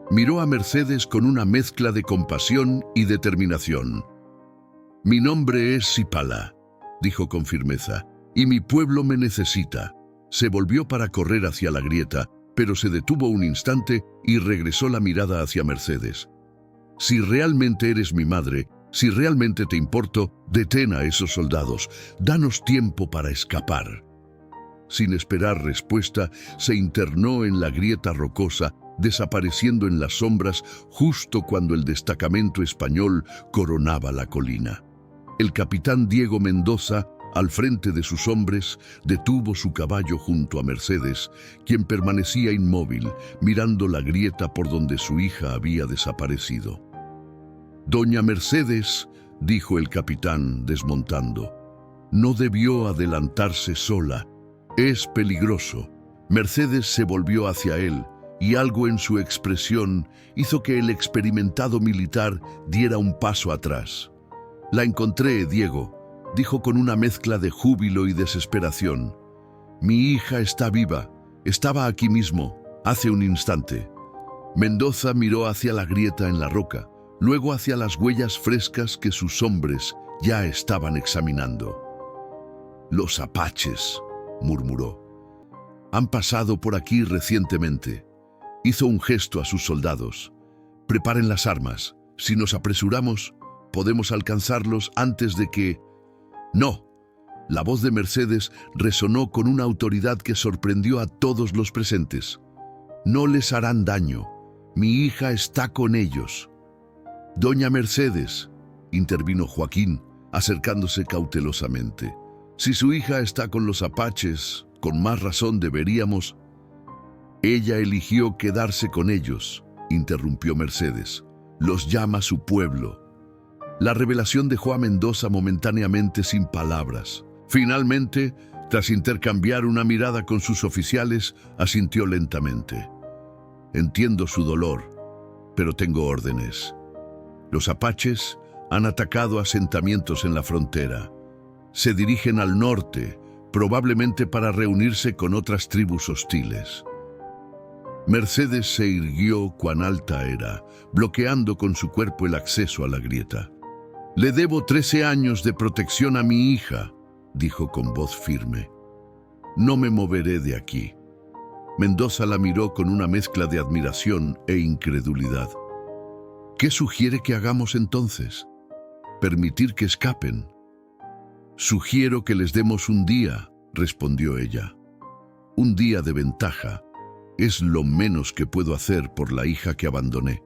Miró a Mercedes con una mezcla de compasión y determinación. «Mi nombre es Sipala», dijo con firmeza, «y mi pueblo me necesita». Se volvió para correr hacia la grieta, pero se detuvo un instante y regresó la mirada hacia Mercedes. «Si realmente eres mi madre, si realmente te importo, detén a esos soldados. Danos tiempo para escapar». Sin esperar respuesta, se internó en la grieta rocosa, desapareciendo en las sombras justo cuando el destacamento español coronaba la colina. El capitán Diego Mendoza, al frente de sus hombres, detuvo su caballo junto a Mercedes, quien permanecía inmóvil, mirando la grieta por donde su hija había desaparecido. «Doña Mercedes», dijo el capitán, desmontando, «no debió adelantarse sola. Es peligroso». Mercedes se volvió hacia él, y algo en su expresión hizo que el experimentado militar diera un paso atrás. «La encontré, Diego», dijo con una mezcla de júbilo y desesperación. «Mi hija está viva. Estaba aquí mismo, hace un instante». Mendoza miró hacia la grieta en la roca, luego hacia las huellas frescas que sus hombres ya estaban examinando. «Los apaches», murmuró. «Han pasado por aquí recientemente». Hizo un gesto a sus soldados. «Preparen las armas. Si nos apresuramos, podemos alcanzarlos antes de que...» «No». La voz de Mercedes resonó con una autoridad que sorprendió a todos los presentes. «No les harán daño. Mi hija está con ellos». «Doña Mercedes», intervino Joaquín, acercándose cautelosamente. «Si su hija está con los apaches, con más razón deberíamos...» «Ella eligió quedarse con ellos», interrumpió Mercedes. «Los llama su pueblo». La revelación dejó a Mendoza momentáneamente sin palabras. Finalmente, tras intercambiar una mirada con sus oficiales, asintió lentamente. «Entiendo su dolor, pero tengo órdenes. Los apaches han atacado asentamientos en la frontera. Se dirigen al norte, probablemente para reunirse con otras tribus hostiles. Mercedes se irguió cuán alta era, bloqueando con su cuerpo el acceso a la grieta. «Le debo 13 años de protección a mi hija», dijo con voz firme. «No me moveré de aquí». Mendoza la miró con una mezcla de admiración e incredulidad. «¿Qué sugiere que hagamos entonces? ¿Permitir que escapen?» «Sugiero que les demos un día», respondió ella. «Un día de ventaja. Es lo menos que puedo hacer por la hija que abandoné».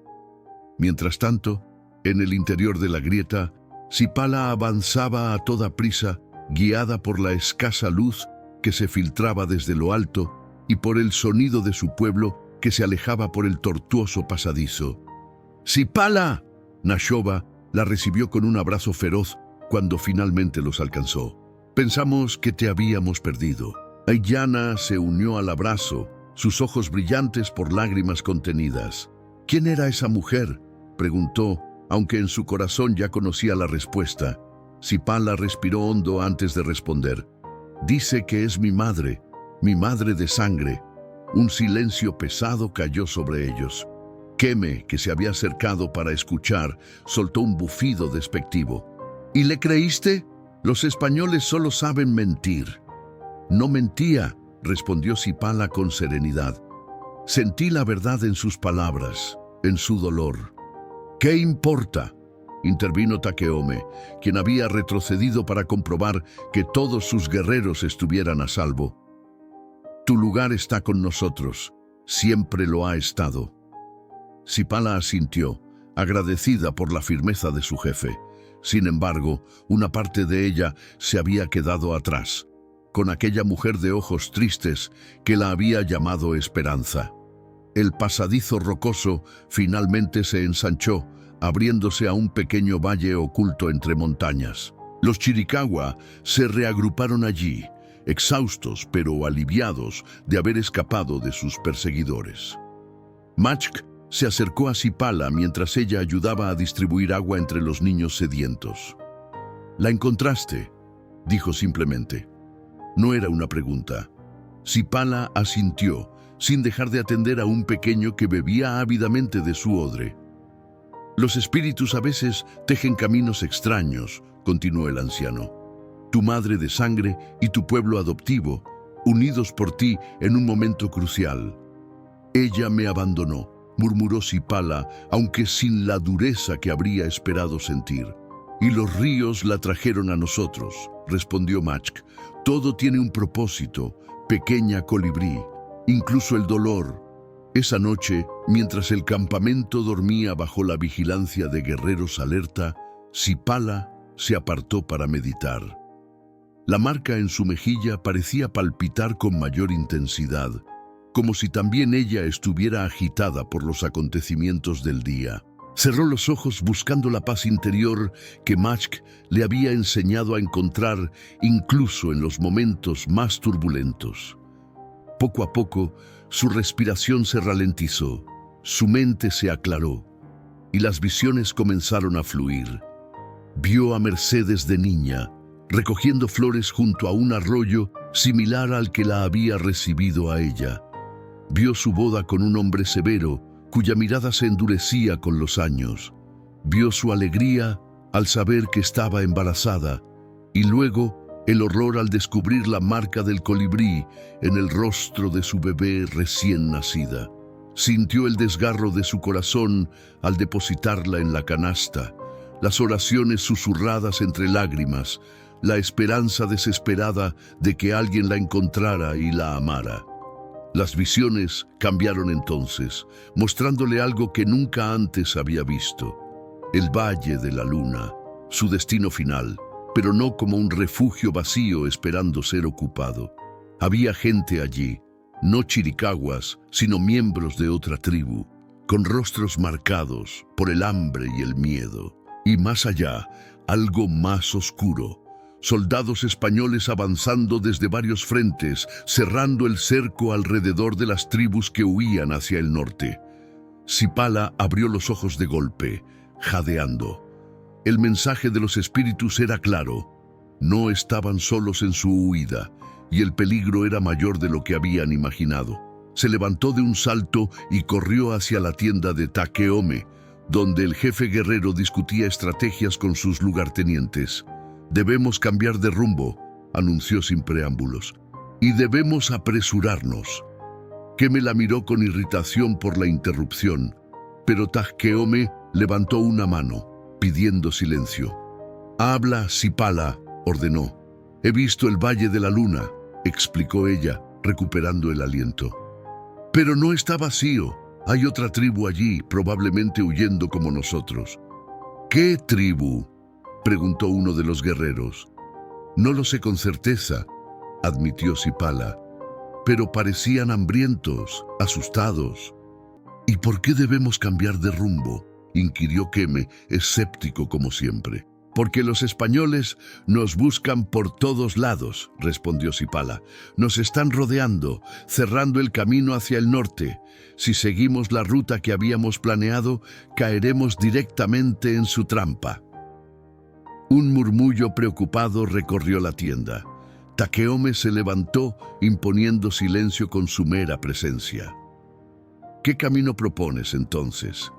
Mientras tanto, en el interior de la grieta, Zipala avanzaba a toda prisa, guiada por la escasa luz que se filtraba desde lo alto y por el sonido de su pueblo que se alejaba por el tortuoso pasadizo. «¡Zipala!», Nashoba la recibió con un abrazo feroz cuando finalmente los alcanzó. «Pensamos que te habíamos perdido». Ayana se unió al abrazo, sus ojos brillantes por lágrimas contenidas. «¿Quién era esa mujer?», preguntó, aunque en su corazón ya conocía la respuesta. Zipala respiró hondo antes de responder. «Dice que es mi madre de sangre». Un silencio pesado cayó sobre ellos. Keme, que se había acercado para escuchar, soltó un bufido despectivo. «¿Y le creíste? Los españoles solo saben mentir». «No mentía», respondió Zipala con serenidad. «Sentí la verdad en sus palabras, en su dolor». «¿Qué importa?», intervino Takeome, quien había retrocedido para comprobar que todos sus guerreros estuvieran a salvo. «Tu lugar está con nosotros, siempre lo ha estado». Zipala asintió, agradecida por la firmeza de su jefe. Sin embargo, una parte de ella se había quedado atrás, con aquella mujer de ojos tristes que la había llamado Esperanza. El pasadizo rocoso finalmente se ensanchó, abriéndose a un pequeño valle oculto entre montañas. Los Chiricahua se reagruparon allí, exhaustos pero aliviados de haber escapado de sus perseguidores. Machk se acercó a Zipala mientras ella ayudaba a distribuir agua entre los niños sedientos. «¿La encontraste?», dijo simplemente. No era una pregunta. Zipala asintió, sin dejar de atender a un pequeño que bebía ávidamente de su odre. «Los espíritus a veces tejen caminos extraños», continuó el anciano. «Tu madre de sangre y tu pueblo adoptivo, unidos por ti en un momento crucial». «Ella me abandonó», murmuró Zipala, aunque sin la dureza que habría esperado sentir. «Y los ríos la trajeron a nosotros», respondió Machk. «Todo tiene un propósito, pequeña colibrí, incluso el dolor». Esa noche, mientras el campamento dormía bajo la vigilancia de guerreros alerta, Zipala se apartó para meditar. La marca en su mejilla parecía palpitar con mayor intensidad, como si también ella estuviera agitada por los acontecimientos del día. Cerró los ojos buscando la paz interior que Machk le había enseñado a encontrar incluso en los momentos más turbulentos. Poco a poco, su respiración se ralentizó, su mente se aclaró y las visiones comenzaron a fluir. Vio a Mercedes de niña, recogiendo flores junto a un arroyo similar al que la había recibido a ella. Vio su boda con un hombre severo, cuya mirada se endurecía con los años. Vio su alegría al saber que estaba embarazada y luego el horror al descubrir la marca del colibrí en el rostro de su bebé recién nacida. Sintió el desgarro de su corazón al depositarla en la canasta, las oraciones susurradas entre lágrimas, la esperanza desesperada de que alguien la encontrara y la amara. Las visiones cambiaron entonces, mostrándole algo que nunca antes había visto. El Valle de la Luna, su destino final, pero no como un refugio vacío esperando ser ocupado. Había gente allí, no chiricahuas, sino miembros de otra tribu, con rostros marcados por el hambre y el miedo. Y más allá, algo más oscuro. Soldados españoles avanzando desde varios frentes, cerrando el cerco alrededor de las tribus que huían hacia el norte. Zipala abrió los ojos de golpe, jadeando. El mensaje de los espíritus era claro. No estaban solos en su huida, y el peligro era mayor de lo que habían imaginado. Se levantó de un salto y corrió hacia la tienda de Takeome, donde el jefe guerrero discutía estrategias con sus lugartenientes. «Debemos cambiar de rumbo», anunció sin preámbulos, «y debemos apresurarnos». Keme la miró con irritación por la interrupción, pero Takeome levantó una mano, pidiendo silencio. «Habla, Sipala», ordenó. «He visto el Valle de la Luna», explicó ella, recuperando el aliento. «Pero no está vacío. Hay otra tribu allí, probablemente huyendo como nosotros». «¿Qué tribu?», preguntó uno de los guerreros. «No lo sé con certeza», admitió Sipala, «pero parecían hambrientos, asustados». «¿Y por qué debemos cambiar de rumbo?», inquirió Keme, escéptico como siempre. «Porque los españoles nos buscan por todos lados», respondió Sipala. «Nos están rodeando, cerrando el camino hacia el norte. Si seguimos la ruta que habíamos planeado, caeremos directamente en su trampa». Un murmullo preocupado recorrió la tienda. Takeome se levantó, imponiendo silencio con su mera presencia. «¿Qué camino propones, entonces?»,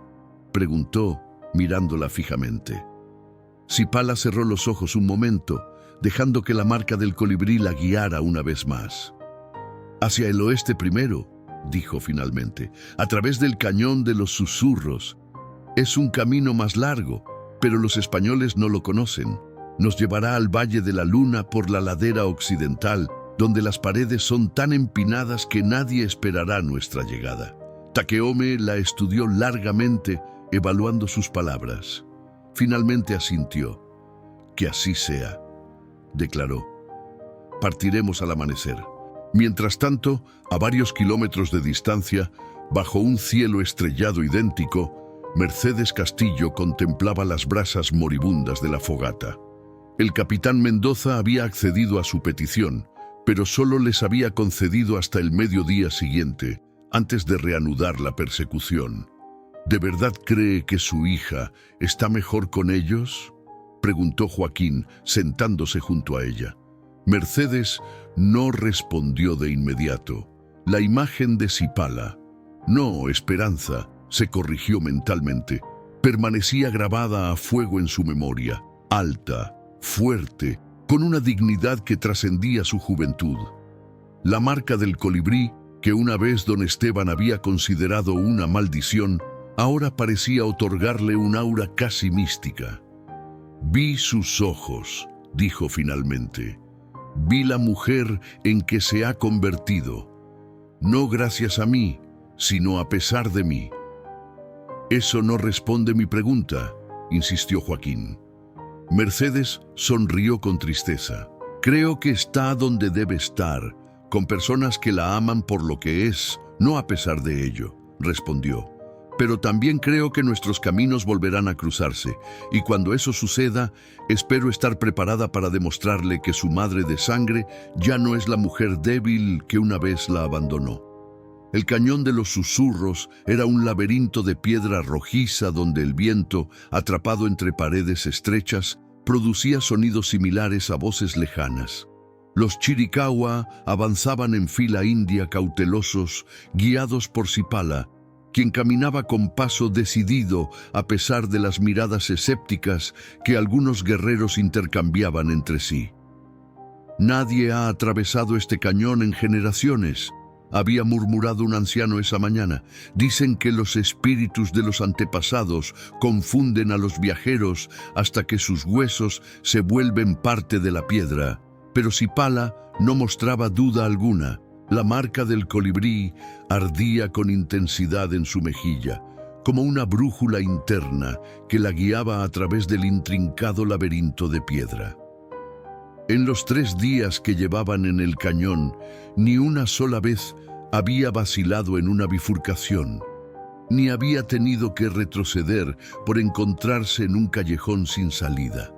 preguntó, mirándola fijamente. Sipala cerró los ojos un momento, dejando que la marca del colibrí la guiara una vez más. «Hacia el oeste primero», dijo finalmente, «a través del cañón de los susurros. Es un camino más largo, pero los españoles no lo conocen. Nos llevará al Valle de la Luna por la ladera occidental, donde las paredes son tan empinadas que nadie esperará nuestra llegada». Takeome la estudió largamente, evaluando sus palabras. Finalmente asintió. «Que así sea», declaró. «Partiremos al amanecer». Mientras tanto, a varios kilómetros de distancia, bajo un cielo estrellado idéntico, Mercedes Castillo contemplaba las brasas moribundas de la fogata. El capitán Mendoza había accedido a su petición, pero solo les había concedido hasta el mediodía siguiente, antes de reanudar la persecución. «¿De verdad cree que su hija está mejor con ellos?», preguntó Joaquín, sentándose junto a ella. Mercedes no respondió de inmediato. La imagen de Sipala, no Esperanza, se corrigió mentalmente, permanecía grabada a fuego en su memoria, alta, fuerte, con una dignidad que trascendía su juventud. La marca del colibrí, que una vez don Esteban había considerado una maldición, ahora parecía otorgarle un aura casi mística. «Vi sus ojos», dijo finalmente. «Vi la mujer en que se ha convertido. No gracias a mí, sino a pesar de mí». «Eso no responde mi pregunta», insistió Joaquín. Mercedes sonrió con tristeza. «Creo que está donde debe estar, con personas que la aman por lo que es, no a pesar de ello», respondió. «Pero también creo que nuestros caminos volverán a cruzarse, y cuando eso suceda, espero estar preparada para demostrarle que su madre de sangre ya no es la mujer débil que una vez la abandonó». El cañón de los susurros era un laberinto de piedra rojiza donde el viento, atrapado entre paredes estrechas, producía sonidos similares a voces lejanas. Los Chiricahua avanzaban en fila india cautelosos, guiados por Sipala, quien caminaba con paso decidido a pesar de las miradas escépticas que algunos guerreros intercambiaban entre sí. «Nadie ha atravesado este cañón en generaciones», había murmurado un anciano esa mañana. «Dicen que los espíritus de los antepasados confunden a los viajeros hasta que sus huesos se vuelven parte de la piedra». Pero Sipala no mostraba duda alguna. La marca del colibrí ardía con intensidad en su mejilla, como una brújula interna que la guiaba a través del intrincado laberinto de piedra. En los 3 días que llevaban en el cañón, ni una sola vez había vacilado en una bifurcación, ni había tenido que retroceder por encontrarse en un callejón sin salida.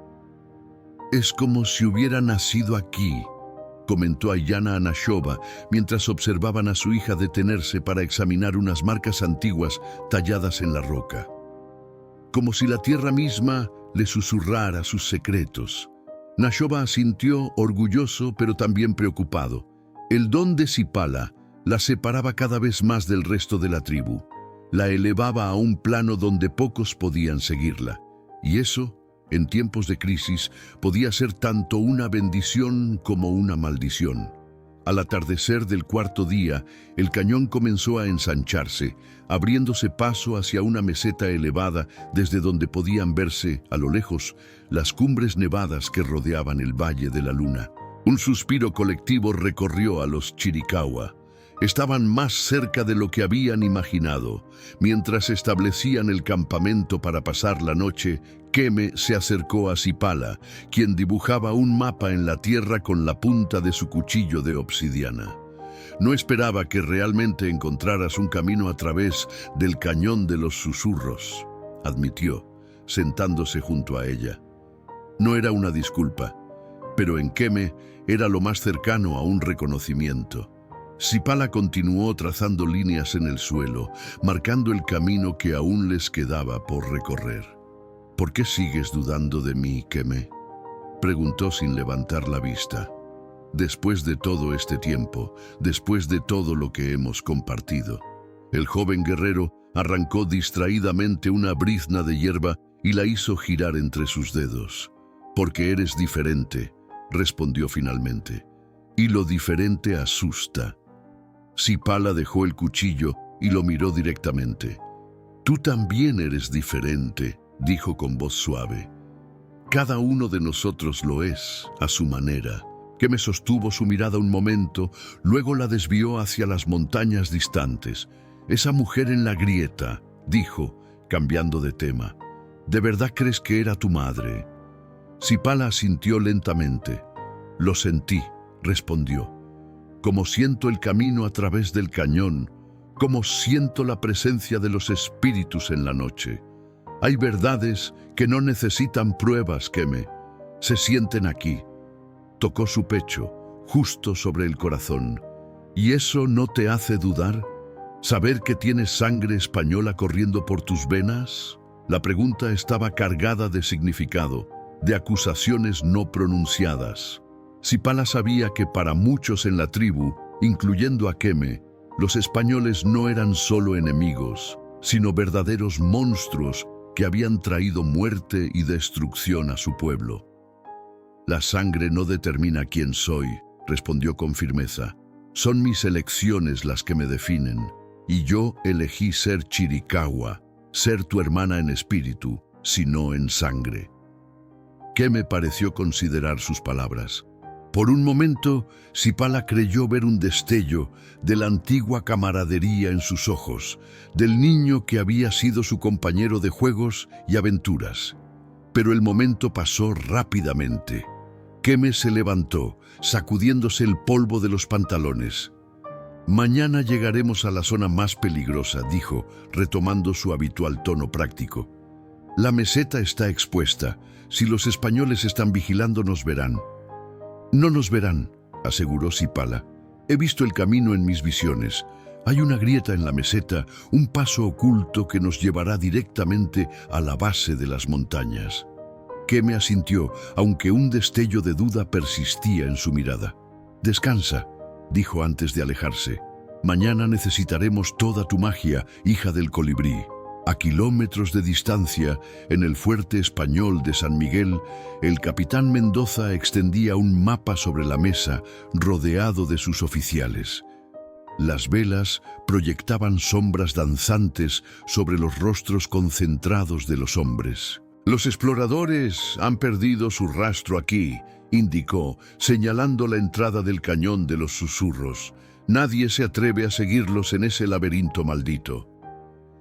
«Es como si hubiera nacido aquí», comentó Ayana Anashova mientras observaban a su hija detenerse para examinar unas marcas antiguas talladas en la roca. como si la tierra misma le susurrara sus secretos. Nashoba asintió, orgulloso pero también preocupado. El don de Sipala la separaba cada vez más del resto de la tribu. La elevaba a un plano donde pocos podían seguirla. Y eso, en tiempos de crisis, podía ser tanto una bendición como una maldición. Al atardecer del cuarto día, el cañón comenzó a ensancharse, abriéndose paso hacia una meseta elevada desde donde podían verse, a lo lejos, las cumbres nevadas que rodeaban el Valle de la Luna. Un suspiro colectivo recorrió a los Chiricahua. Estaban más cerca de lo que habían imaginado. Mientras establecían el campamento para pasar la noche, Keme se acercó a Sipala, quien dibujaba un mapa en la tierra con la punta de su cuchillo de obsidiana. No esperaba que realmente encontraras un camino a través del cañón de los susurros, admitió, sentándose junto a ella. No era una disculpa, pero en Keme era lo más cercano a un reconocimiento. Sipala continuó trazando líneas en el suelo, marcando el camino que aún les quedaba por recorrer. ¿Por qué sigues dudando de mí, Keme?, preguntó sin levantar la vista. Después de todo este tiempo, después de todo lo que hemos compartido. El joven guerrero arrancó distraídamente una brizna de hierba y la hizo girar entre sus dedos. Porque eres diferente, respondió finalmente. Y lo diferente asusta. Sipala dejó el cuchillo y lo miró directamente. Tú también eres diferente, dijo con voz suave. Cada uno de nosotros lo es, a su manera. Keme sostuvo su mirada un momento, luego la desvió hacia las montañas distantes. Esa mujer en la grieta, dijo, cambiando de tema. ¿De verdad crees que era tu madre? Sipala asintió lentamente. Lo sentí, respondió. Como siento el camino a través del cañón, como siento la presencia de los espíritus en la noche. Hay verdades que no necesitan pruebas, Keme. Se sienten aquí. Tocó su pecho, justo sobre el corazón. ¿Y eso no te hace dudar? ¿Saber que tienes sangre española corriendo por tus venas? La pregunta estaba cargada de significado, de acusaciones no pronunciadas. Sipala sabía que para muchos en la tribu, incluyendo a Keme, los españoles no eran solo enemigos, sino verdaderos monstruos que habían traído muerte y destrucción a su pueblo. La sangre no determina quién soy, respondió con firmeza. Son mis elecciones las que me definen, y yo elegí ser Chiricahua, ser tu hermana en espíritu, si no en sangre. Keme pareció considerar sus palabras. Por un momento, Sipala creyó ver un destello de la antigua camaradería en sus ojos, del niño que había sido su compañero de juegos y aventuras. Pero el momento pasó rápidamente. Keme se levantó, sacudiéndose el polvo de los pantalones. Mañana llegaremos a la zona más peligrosa, dijo, retomando su habitual tono práctico. La meseta está expuesta. Si los españoles están vigilando, nos verán. No nos verán, aseguró Sipala. He visto el camino en mis visiones. Hay una grieta en la meseta, un paso oculto que nos llevará directamente a la base de las montañas. Keme asintió, aunque un destello de duda persistía en su mirada. Descansa, dijo antes de alejarse. Mañana necesitaremos toda tu magia, hija del colibrí. A kilómetros de distancia, en el fuerte español de San Miguel, el capitán Mendoza extendía un mapa sobre la mesa, rodeado de sus oficiales. Las velas proyectaban sombras danzantes sobre los rostros concentrados de los hombres. Los exploradores han perdido su rastro aquí, indicó, señalando la entrada del cañón de los susurros. Nadie se atreve a seguirlos en ese laberinto maldito.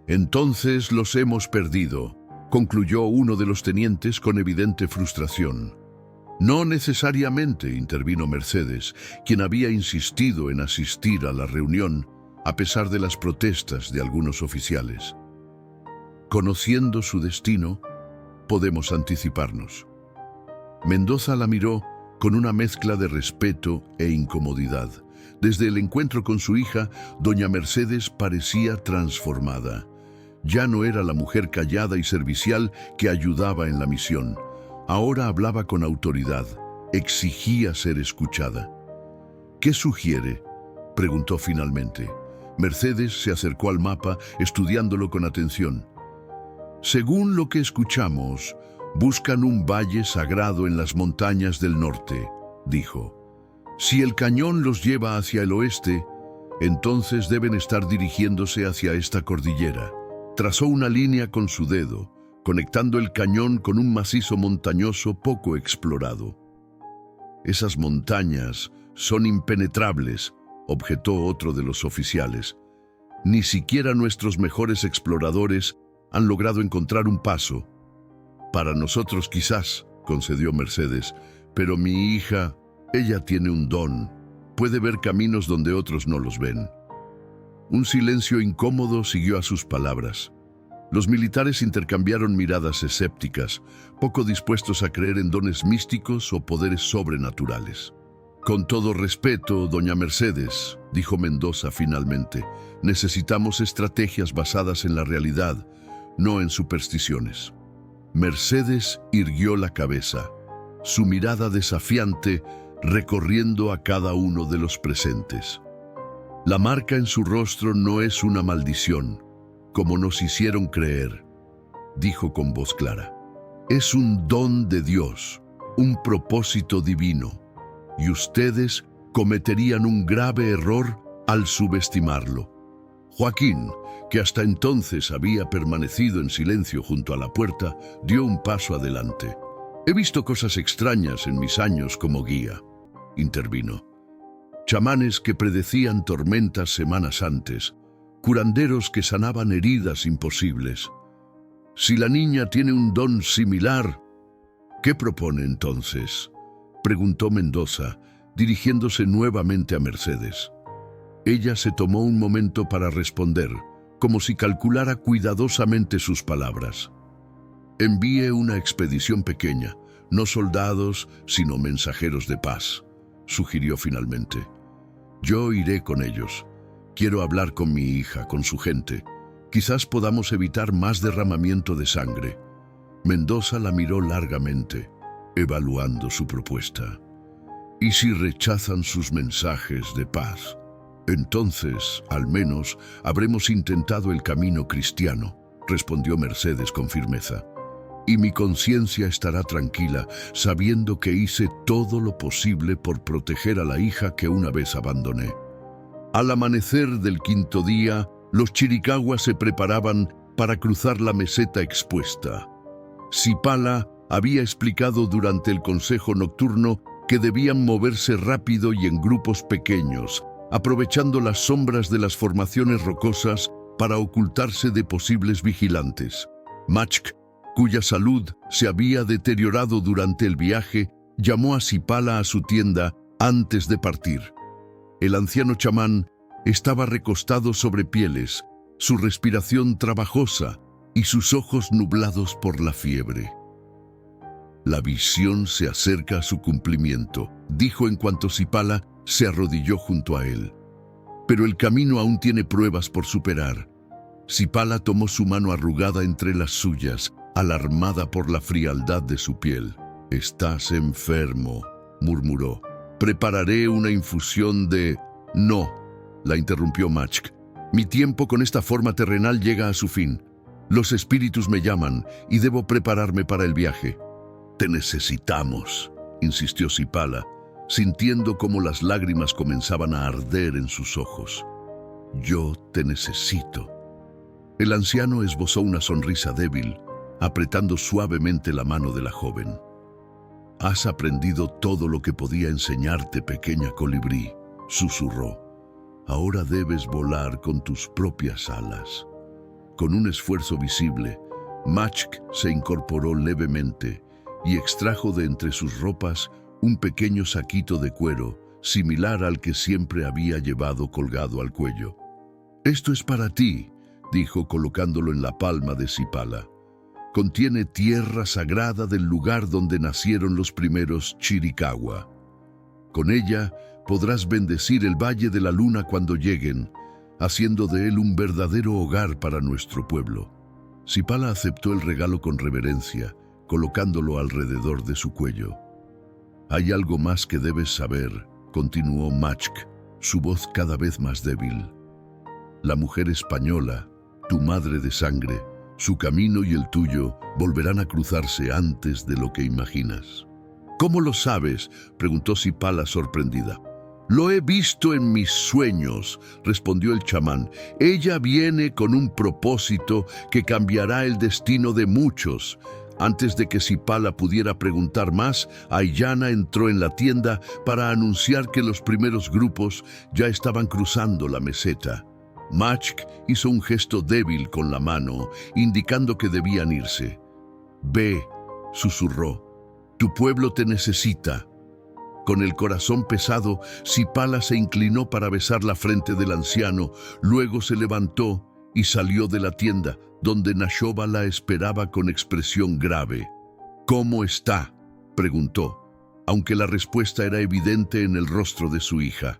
Entonces los hemos perdido, concluyó uno de los tenientes con evidente frustración. No necesariamente, intervino Mercedes, quien había insistido en asistir a la reunión, a pesar de las protestas de algunos oficiales. Conociendo su destino, podemos anticiparnos. Mendoza la miró con una mezcla de respeto e incomodidad. Desde el encuentro con su hija, doña Mercedes parecía transformada. Ya no era la mujer callada y servicial que ayudaba en la misión. Ahora hablaba con autoridad, exigía ser escuchada. ¿Qué sugiere?, preguntó finalmente. Mercedes se acercó al mapa, estudiándolo con atención. Según lo que escuchamos, buscan un valle sagrado en las montañas del norte, dijo. Si el cañón los lleva hacia el oeste, entonces deben estar dirigiéndose hacia esta cordillera. Trazó una línea con su dedo, conectando el cañón con un macizo montañoso poco explorado. Esas montañas son impenetrables, objetó otro de los oficiales. Ni siquiera nuestros mejores exploradores han logrado encontrar un paso. Para nosotros quizás, concedió Mercedes, pero mi hija, ella tiene un don. Puede ver caminos donde otros no los ven. Un silencio incómodo siguió a sus palabras. Los militares intercambiaron miradas escépticas, poco dispuestos a creer en dones místicos o poderes sobrenaturales. Con todo respeto, doña Mercedes, dijo Mendoza finalmente, necesitamos estrategias basadas en la realidad, no en supersticiones. Mercedes irguió la cabeza, su mirada desafiante recorriendo a cada uno de los presentes. La marca en su rostro no es una maldición, como nos hicieron creer, dijo con voz clara. Es un don de Dios, un propósito divino. Y ustedes cometerían un grave error al subestimarlo. Joaquín, que hasta entonces había permanecido en silencio junto a la puerta, dio un paso adelante. He visto cosas extrañas en mis años como guía, intervino. Chamanes que predecían tormentas semanas antes, curanderos que sanaban heridas imposibles. Si la niña tiene un don similar, ¿qué propone entonces?, preguntó Mendoza, dirigiéndose nuevamente a Mercedes. Ella se tomó un momento para responder, como si calculara cuidadosamente sus palabras. Envíe una expedición pequeña, no soldados, sino mensajeros de paz, sugirió finalmente. Yo iré con ellos. Quiero hablar con mi hija, con su gente. Quizás podamos evitar más derramamiento de sangre. Mendoza la miró largamente, evaluando su propuesta. ¿Y si rechazan sus mensajes de paz? Entonces, al menos, habremos intentado el camino cristiano, respondió Mercedes con firmeza. Y mi conciencia estará tranquila, sabiendo que hice todo lo posible por proteger a la hija que una vez abandoné. Al amanecer del quinto día, los chiricahuas se preparaban para cruzar la meseta expuesta. Sipala había explicado durante el consejo nocturno que debían moverse rápido y en grupos pequeños, aprovechando las sombras de las formaciones rocosas para ocultarse de posibles vigilantes. Machk, cuya salud se había deteriorado durante el viaje, llamó a Sipala a su tienda antes de partir. El anciano chamán estaba recostado sobre pieles, su respiración trabajosa y sus ojos nublados por la fiebre. La visión se acerca a su cumplimiento, dijo en cuanto Sipala se arrodilló junto a él. Pero el camino aún tiene pruebas por superar. Sipala tomó su mano arrugada entre las suyas, alarmada por la frialdad de su piel. «Estás enfermo», murmuró. «Prepararé una infusión de...» «No», la interrumpió Machk. «Mi tiempo con esta forma terrenal llega a su fin. Los espíritus me llaman y debo prepararme para el viaje». «Te necesitamos», insistió Sipala, sintiendo cómo las lágrimas comenzaban a arder en sus ojos. «Yo te necesito». El anciano esbozó una sonrisa débil, apretando suavemente la mano de la joven. «Has aprendido todo lo que podía enseñarte, pequeña colibrí», susurró. «Ahora debes volar con tus propias alas». Con un esfuerzo visible, Machk se incorporó levemente y extrajo de entre sus ropas un pequeño saquito de cuero, similar al que siempre había llevado colgado al cuello. «Esto es para ti», dijo colocándolo en la palma de Sipala. «Contiene tierra sagrada del lugar donde nacieron los primeros Chiricahua. Con ella podrás bendecir el Valle de la Luna cuando lleguen, haciendo de él un verdadero hogar para nuestro pueblo. Sipala aceptó el regalo con reverencia, colocándolo alrededor de su cuello. «Hay algo más que debes saber», continuó Machk, su voz cada vez más débil. «La mujer española, tu madre de sangre, su camino y el tuyo volverán a cruzarse antes de lo que imaginas». «¿Cómo lo sabes?», preguntó Sipala sorprendida. «Lo he visto en mis sueños», respondió el chamán. «Ella viene con un propósito que cambiará el destino de muchos». Antes de que Sipala pudiera preguntar más, Ayana entró en la tienda para anunciar que los primeros grupos ya estaban cruzando la meseta. Machk hizo un gesto débil con la mano, indicando que debían irse. «Ve», susurró, «tu pueblo te necesita». Con el corazón pesado, Sipala se inclinó para besar la frente del anciano, luego se levantó y salió de la tienda, donde Nashoba la esperaba con expresión grave. «¿Cómo está?», preguntó, aunque la respuesta era evidente en el rostro de su hija.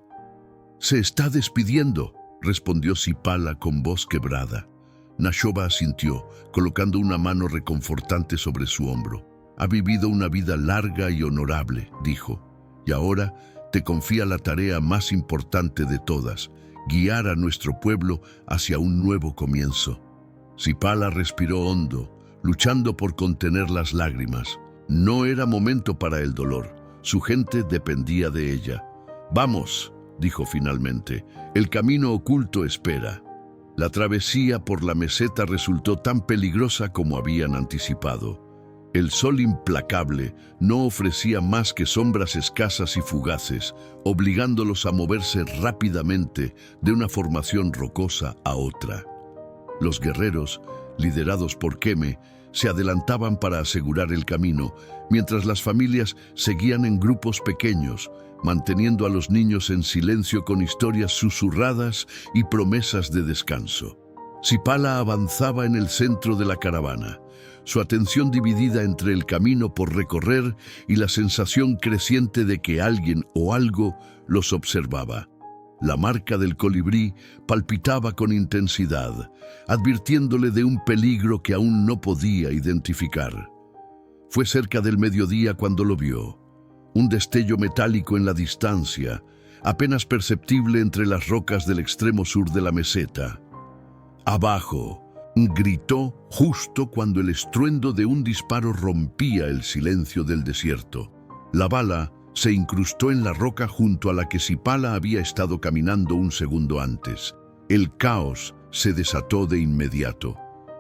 «Se está despidiendo», respondió Sipala con voz quebrada. Nashoba asintió, colocando una mano reconfortante sobre su hombro. «Ha vivido una vida larga y honorable», dijo, «y ahora te confía la tarea más importante de todas, guiar a nuestro pueblo hacia un nuevo comienzo». Sipala respiró hondo, luchando por contener las lágrimas. No era momento para el dolor. Su gente dependía de ella. «Vamos», dijo finalmente, «el camino oculto espera». La travesía por la meseta resultó tan peligrosa como habían anticipado. El sol implacable no ofrecía más que sombras escasas y fugaces, obligándolos a moverse rápidamente de una formación rocosa a otra. Los guerreros, liderados por Keme, se adelantaban para asegurar el camino, mientras las familias seguían en grupos pequeños, manteniendo a los niños en silencio con historias susurradas y promesas de descanso. Sipala avanzaba en el centro de la caravana, su atención dividida entre el camino por recorrer y la sensación creciente de que alguien o algo los observaba. La marca del colibrí palpitaba con intensidad, advirtiéndole de un peligro que aún no podía identificar. Fue cerca del mediodía cuando lo vio. Un destello metálico en la distancia, apenas perceptible entre las rocas del extremo sur de la meseta. «Abajo», gritó justo cuando el estruendo de un disparo rompía el silencio del desierto. La bala se incrustó en la roca junto a la que Sipala había estado caminando un segundo antes. El caos se desató de inmediato.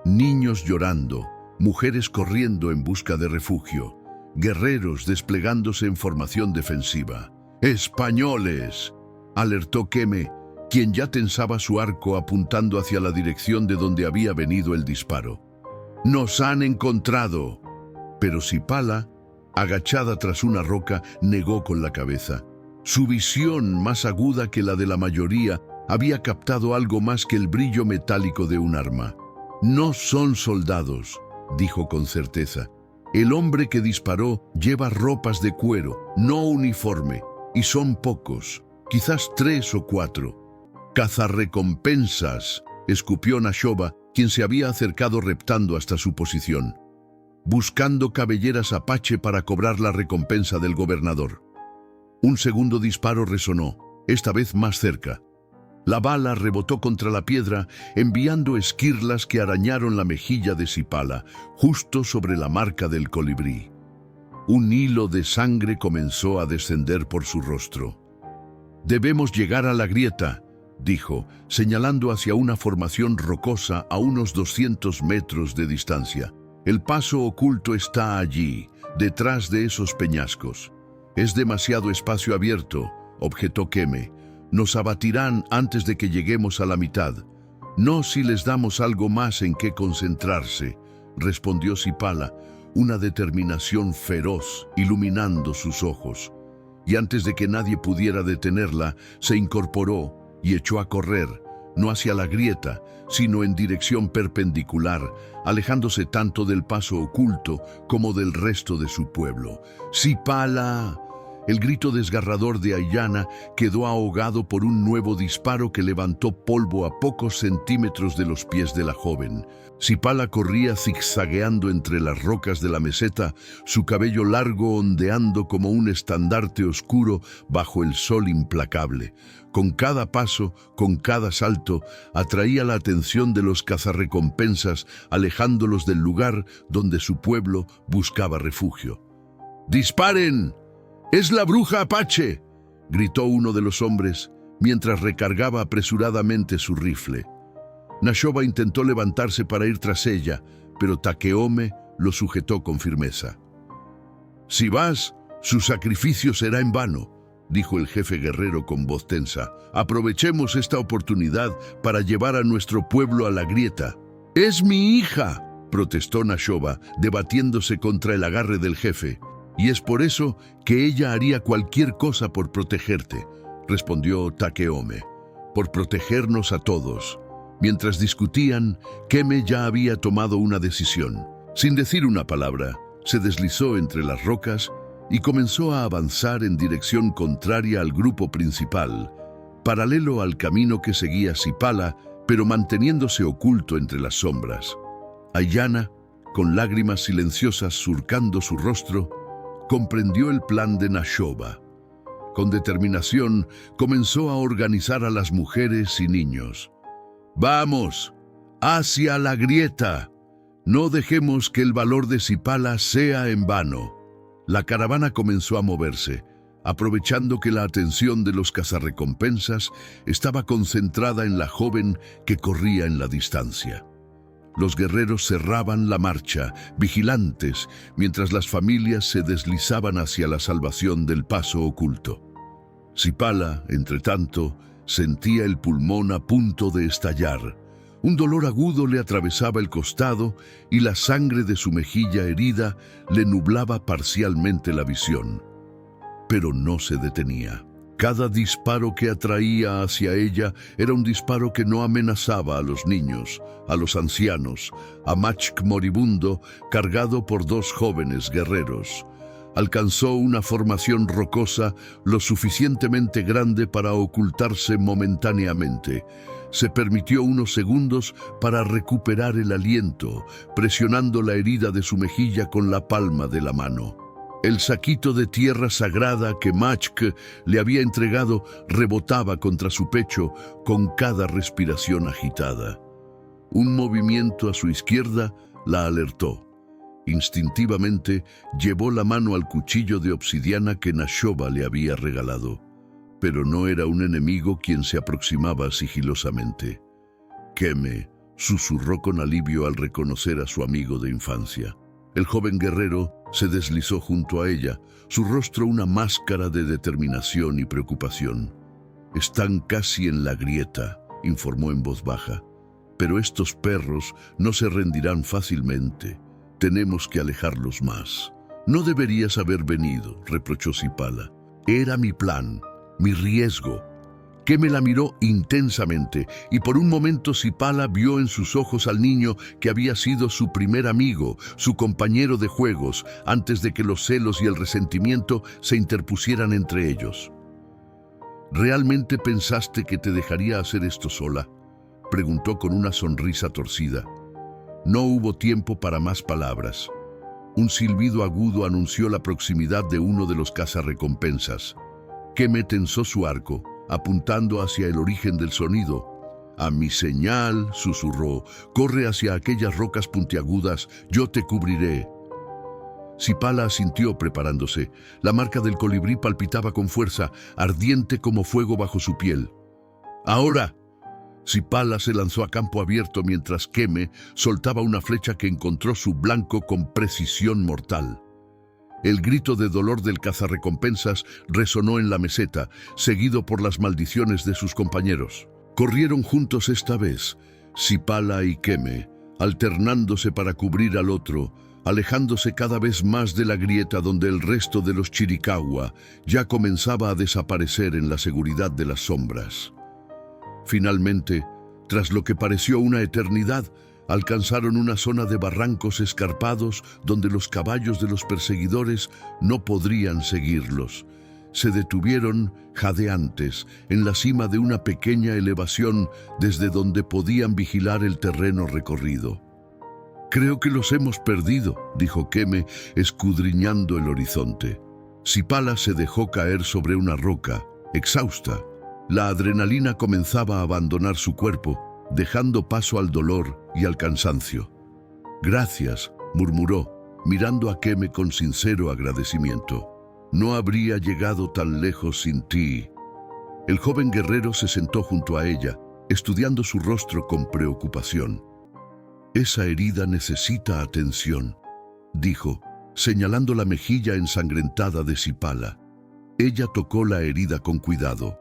Niños llorando, mujeres corriendo en busca de refugio, guerreros desplegándose en formación defensiva. «¡Españoles!», alertó Keme, quien ya tensaba su arco apuntando hacia la dirección de donde había venido el disparo. «¡Nos han encontrado!». Pero Sipala, agachada tras una roca, negó con la cabeza. Su visión, más aguda que la de la mayoría, había captado algo más que el brillo metálico de un arma. «No son soldados», dijo con certeza. «El hombre que disparó lleva ropas de cuero, no uniforme, y son pocos, quizás 3 o 4. «Cazarrecompensas», escupió Nashoba, quien se había acercado reptando hasta su posición. «Buscando cabelleras apache para cobrar la recompensa del gobernador». Un segundo disparo resonó, esta vez más cerca. La bala rebotó contra la piedra, enviando esquirlas que arañaron la mejilla de Sipala, justo sobre la marca del colibrí. Un hilo de sangre comenzó a descender por su rostro. «Debemos llegar a la grieta», dijo, señalando hacia una formación rocosa a unos 200 metros de distancia. «El paso oculto está allí, detrás de esos peñascos». «Es demasiado espacio abierto», objetó Keme. «Nos abatirán antes de que lleguemos a la mitad». «No si les damos algo más en qué concentrarse», respondió Sipala, una determinación feroz iluminando sus ojos. Y antes de que nadie pudiera detenerla, se incorporó y echó a correr, no hacia la grieta, sino en dirección perpendicular, alejándose tanto del paso oculto como del resto de su pueblo. «¡Sipala!», El grito desgarrador de Aiyana quedó ahogado por un nuevo disparo que levantó polvo a pocos centímetros de los pies de la joven. Sipala corría zigzagueando entre las rocas de la meseta, su cabello largo ondeando como un estandarte oscuro bajo el sol implacable. Con cada paso, con cada salto, atraía la atención de los cazarrecompensas, alejándolos del lugar donde su pueblo buscaba refugio. ¡Disparen! ¡Es la bruja Apache!, gritó uno de los hombres mientras recargaba apresuradamente su rifle. Nashoba intentó levantarse para ir tras ella, pero Takeome lo sujetó con firmeza. «Si vas, su sacrificio será en vano», dijo el jefe guerrero con voz tensa. «Aprovechemos esta oportunidad para llevar a nuestro pueblo a la grieta». «¡Es mi hija!», protestó Nashoba, debatiéndose contra el agarre del jefe. «Y es por eso que ella haría cualquier cosa por protegerte», respondió Takeome. «Por protegernos a todos». Mientras discutían, Keme ya había tomado una decisión. Sin decir una palabra, se deslizó entre las rocas y comenzó a avanzar en dirección contraria al grupo principal, paralelo al camino que seguía Sipala, pero manteniéndose oculto entre las sombras. Aiyana, con lágrimas silenciosas surcando su rostro, comprendió el plan de Nashoba. Con determinación, comenzó a organizar a las mujeres y niños. «¡Vamos! ¡Hacia la grieta! No dejemos que el valor de Sipala sea en vano». La caravana comenzó a moverse, aprovechando que la atención de los cazarrecompensas estaba concentrada en la joven que corría en la distancia. Los guerreros cerraban la marcha, vigilantes, mientras las familias se deslizaban hacia la salvación del paso oculto. Sipala, entretanto, sentía el pulmón a punto de estallar. Un dolor agudo le atravesaba el costado y la sangre de su mejilla herida le nublaba parcialmente la visión. Pero no se detenía. Cada disparo que atraía hacia ella era un disparo que no amenazaba a los niños, a los ancianos, a Machk moribundo cargado por dos jóvenes guerreros. Alcanzó una formación rocosa lo suficientemente grande para ocultarse momentáneamente. Se permitió unos segundos para recuperar el aliento, presionando la herida de su mejilla con la palma de la mano. El saquito de tierra sagrada que Machk le había entregado rebotaba contra su pecho con cada respiración agitada. Un movimiento a su izquierda la alertó. Instintivamente llevó la mano al cuchillo de obsidiana que Nashoba le había regalado. Pero no era un enemigo quien se aproximaba sigilosamente. «Keme», susurró con alivio al reconocer a su amigo de infancia. El joven guerrero se deslizó junto a ella, su rostro una máscara de determinación y preocupación. «Están casi en la grieta», informó en voz baja. «Pero estos perros no se rendirán fácilmente. Tenemos que alejarlos más». «No deberías haber venido», reprochó Sipala. «Era mi plan, mi riesgo». Keme la miró intensamente y por un momento Sipala vio en sus ojos al niño que había sido su primer amigo, su compañero de juegos, antes de que los celos y el resentimiento se interpusieran entre ellos. «¿Realmente pensaste que te dejaría hacer esto sola?», preguntó con una sonrisa torcida. No hubo tiempo para más palabras. Un silbido agudo anunció la proximidad de uno de los cazarrecompensas. Keme tensó su arco, apuntando hacia el origen del sonido. «A mi señal», susurró, «corre hacia aquellas rocas puntiagudas, yo te cubriré». Sipala asintió preparándose. La marca del colibrí palpitaba con fuerza, ardiente como fuego bajo su piel. «¡Ahora!». Sipala se lanzó a campo abierto mientras Keme soltaba una flecha que encontró su blanco con precisión mortal. El grito de dolor del cazarrecompensas resonó en la meseta, seguido por las maldiciones de sus compañeros. Corrieron juntos esta vez, Sipala y Keme, alternándose para cubrir al otro, alejándose cada vez más de la grieta donde el resto de los Chiricahua ya comenzaba a desaparecer en la seguridad de las sombras. Finalmente, tras lo que pareció una eternidad, alcanzaron una zona de barrancos escarpados donde los caballos de los perseguidores no podrían seguirlos. se detuvieron, jadeantes, en la cima de una pequeña elevación desde donde podían vigilar el terreno recorrido. «Creo que los hemos perdido», dijo Keme, escudriñando el horizonte. Sipala se dejó caer sobre una roca, exhausta. La adrenalina comenzaba a abandonar su cuerpo, dejando paso al dolor y al cansancio. «Gracias», murmuró, mirando a Keme con sincero agradecimiento. «No habría llegado tan lejos sin ti». El joven guerrero se sentó junto a ella, estudiando su rostro con preocupación. «Esa herida necesita atención», dijo, señalando la mejilla ensangrentada de Sipala. Ella tocó la herida con cuidado.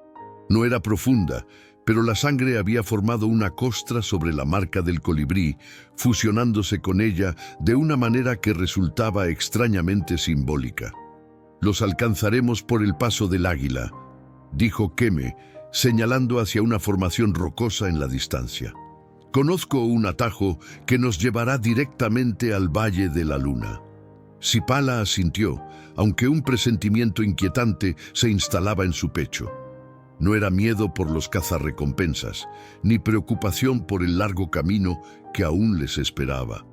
No era profunda, pero la sangre había formado una costra sobre la marca del colibrí, fusionándose con ella de una manera que resultaba extrañamente simbólica. «Los alcanzaremos por el paso del águila», dijo Keme, señalando hacia una formación rocosa en la distancia. «Conozco un atajo que nos llevará directamente al Valle de la Luna». Sipala asintió, aunque un presentimiento inquietante se instalaba en su pecho. No era miedo por los cazarrecompensas, ni preocupación por el largo camino que aún les esperaba.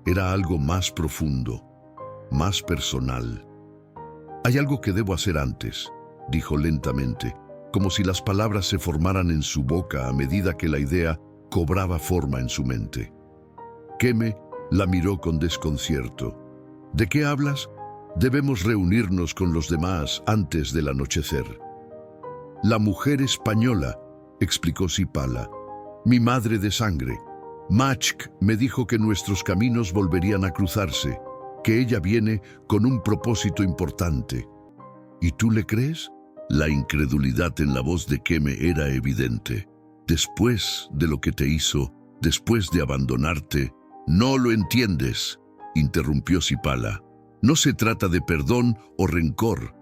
Era algo más profundo, más personal. «Hay algo que debo hacer antes», dijo lentamente, como si las palabras se formaran en su boca a medida que la idea cobraba forma en su mente. Keme la miró con desconcierto. «¿De qué hablas? Debemos reunirnos con los demás antes del anochecer». «La mujer española», explicó Sipala, «mi madre de sangre. Machk me dijo que nuestros caminos volverían a cruzarse, que ella viene con un propósito importante». «¿Y tú le crees?» La incredulidad en la voz de Keme era evidente. «Después de lo que te hizo, después de abandonarte, no lo entiendes», interrumpió Sipala. «No se trata de perdón o rencor.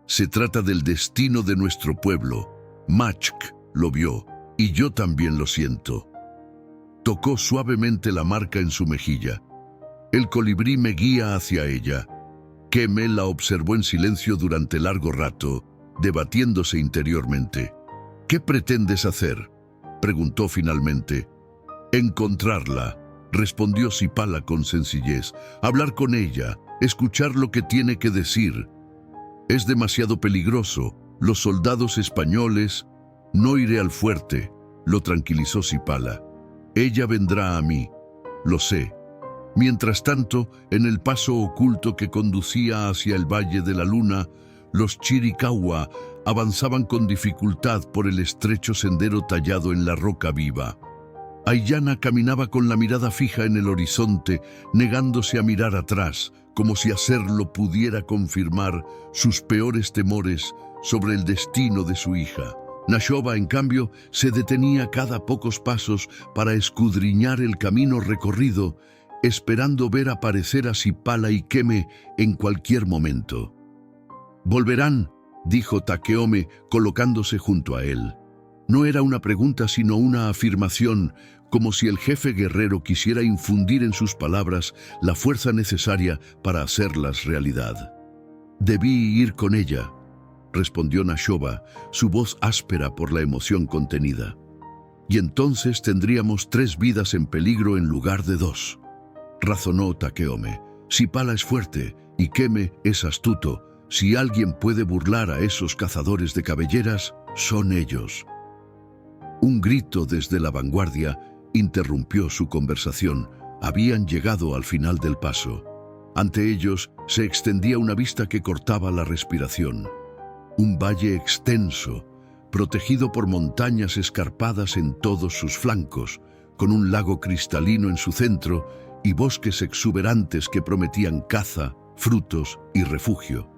Se trata del destino de nuestro pueblo. Machk lo vio, y yo también lo siento». Tocó suavemente la marca en su mejilla. «El colibrí me guía hacia ella». Keme la observó en silencio durante largo rato, debatiéndose interiormente. «¿Qué pretendes hacer?», preguntó finalmente. «Encontrarla», respondió Sipala con sencillez. «Hablar con ella, escuchar lo que tiene que decir». «Es demasiado peligroso. Los soldados españoles...» «No iré al fuerte», lo tranquilizó Sipala. «Ella vendrá a mí. Lo sé». Mientras tanto, en el paso oculto que conducía hacia el Valle de la Luna, los Chiricahua avanzaban con dificultad por el estrecho sendero tallado en la roca viva. Aiyana caminaba con la mirada fija en el horizonte, negándose a mirar atrás, como si hacerlo pudiera confirmar sus peores temores sobre el destino de su hija. Nashoba, en cambio, se detenía cada pocos pasos para escudriñar el camino recorrido, esperando ver aparecer a Sipala y Keme en cualquier momento. «Volverán», dijo Takeome, colocándose junto a él. No era una pregunta sino una afirmación, como si el jefe guerrero quisiera infundir en sus palabras la fuerza necesaria para hacerlas realidad. «Debí ir con ella», respondió Nashoba, su voz áspera por la emoción contenida. «Y entonces tendríamos 3 vidas en peligro en lugar de 2. Razonó Takeome. «Sipala es fuerte y Keme es astuto. Si alguien puede burlar a esos cazadores de cabelleras, son ellos». Un grito desde la vanguardia interrumpió su conversación. Habían llegado al final del paso. Ante ellos se extendía una vista que cortaba la respiración. Un valle extenso, protegido por montañas escarpadas en todos sus flancos, con un lago cristalino en su centro y bosques exuberantes que prometían caza, frutos y refugio.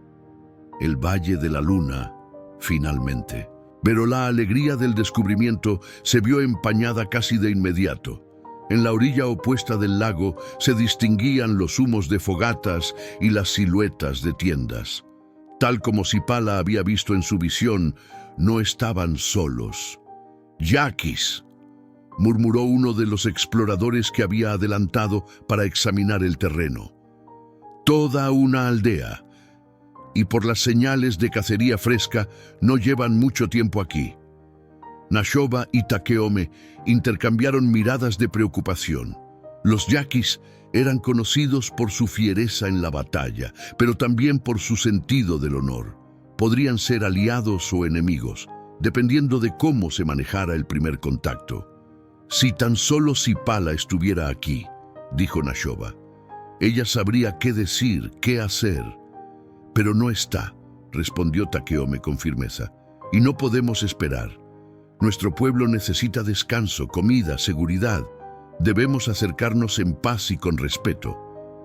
El Valle de la Luna, finalmente. Pero la alegría del descubrimiento se vio empañada casi de inmediato. En la orilla opuesta del lago se distinguían los humos de fogatas y las siluetas de tiendas. Tal como Sipala había visto en su visión, no estaban solos. «Yaquis», murmuró uno de los exploradores que había adelantado para examinar el terreno. «Toda una aldea». y por las señales de cacería fresca no llevan mucho tiempo aquí. Nashoba y Takeome intercambiaron miradas de preocupación. Los yaquis eran conocidos por su fiereza en la batalla, pero también por su sentido del honor. Podrían ser aliados o enemigos, dependiendo de cómo se manejara el primer contacto. Si tan solo Sipala estuviera aquí, dijo Nashoba, ella sabría qué decir, qué hacer. Pero no está, respondió Takeome con firmeza, y no podemos esperar. Nuestro pueblo necesita descanso, comida, seguridad. Debemos acercarnos en paz y con respeto.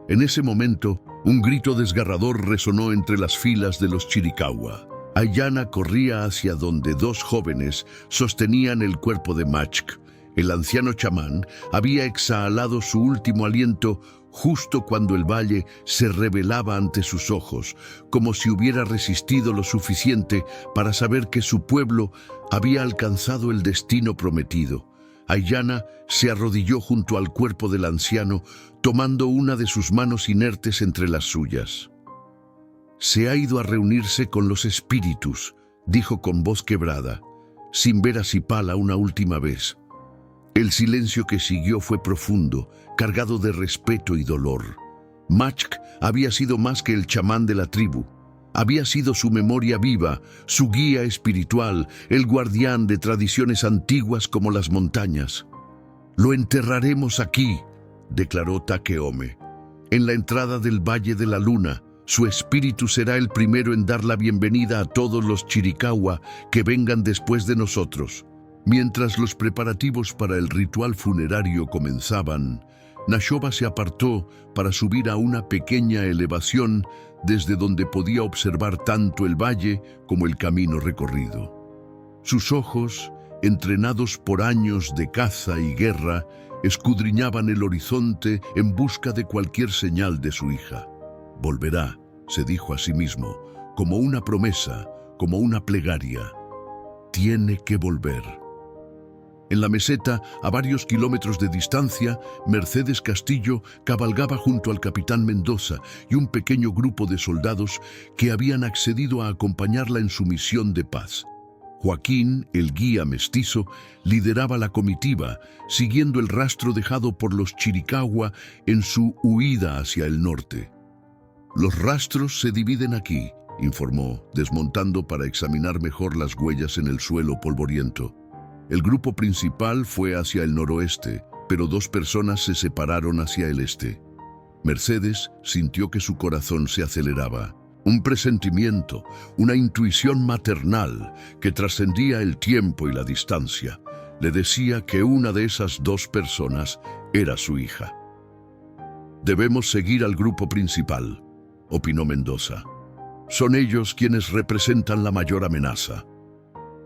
En ese momento, un grito desgarrador resonó entre las filas de los Chiricahua. Ayana corría hacia donde dos jóvenes sostenían el cuerpo de Machk. El anciano chamán había exhalado su último aliento justo cuando el valle se revelaba ante sus ojos, como si hubiera resistido lo suficiente para saber que su pueblo había alcanzado el destino prometido. Ayana se arrodilló junto al cuerpo del anciano, tomando una de sus manos inertes entre las suyas. «Se ha ido a reunirse con los espíritus», dijo con voz quebrada, sin ver a Sipala una última vez. El silencio que siguió fue profundo, cargado de respeto y dolor. Machk había sido más que el chamán de la tribu. Había sido su memoria viva, su guía espiritual, el guardián de tradiciones antiguas como las montañas. «Lo enterraremos aquí», declaró Takeome. «En la entrada del Valle de la Luna, su espíritu será el primero en dar la bienvenida a todos los Chiricahua que vengan después de nosotros». Mientras los preparativos para el ritual funerario comenzaban, Nashoba se apartó para subir a una pequeña elevación desde donde podía observar tanto el valle como el camino recorrido. Sus ojos, entrenados por años de caza y guerra, escudriñaban el horizonte en busca de cualquier señal de su hija. «Volverá», se dijo a sí mismo, como una promesa, como una plegaria. «Tiene que volver». En la meseta, a varios kilómetros de distancia, Mercedes Castillo cabalgaba junto al capitán Mendoza y un pequeño grupo de soldados que habían accedido a acompañarla en su misión de paz. Joaquín, el guía mestizo, lideraba la comitiva, siguiendo el rastro dejado por los Chiricahua en su huida hacia el norte. «Los rastros se dividen aquí», informó, desmontando para examinar mejor las huellas en el suelo polvoriento. El grupo principal fue hacia el noroeste, pero dos personas se separaron hacia el este. Mercedes sintió que su corazón se aceleraba. Un presentimiento, una intuición maternal que trascendía el tiempo y la distancia, le decía que una de esas dos personas era su hija. «Debemos seguir al grupo principal», opinó Mendoza. «Son ellos quienes representan la mayor amenaza».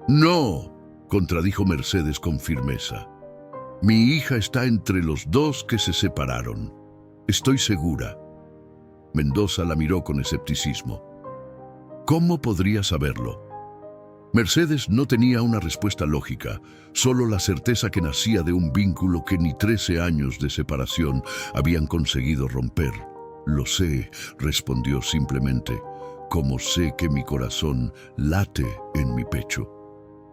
«No», contradijo Mercedes con firmeza. «Mi hija está entre los dos que se separaron. Estoy segura». Mendoza la miró con escepticismo. «¿Cómo podría saberlo?». Mercedes no tenía una respuesta lógica, solo la certeza que nacía de un vínculo que ni 13 años de separación habían conseguido romper. «Lo sé», respondió simplemente, «como sé que mi corazón late en mi pecho».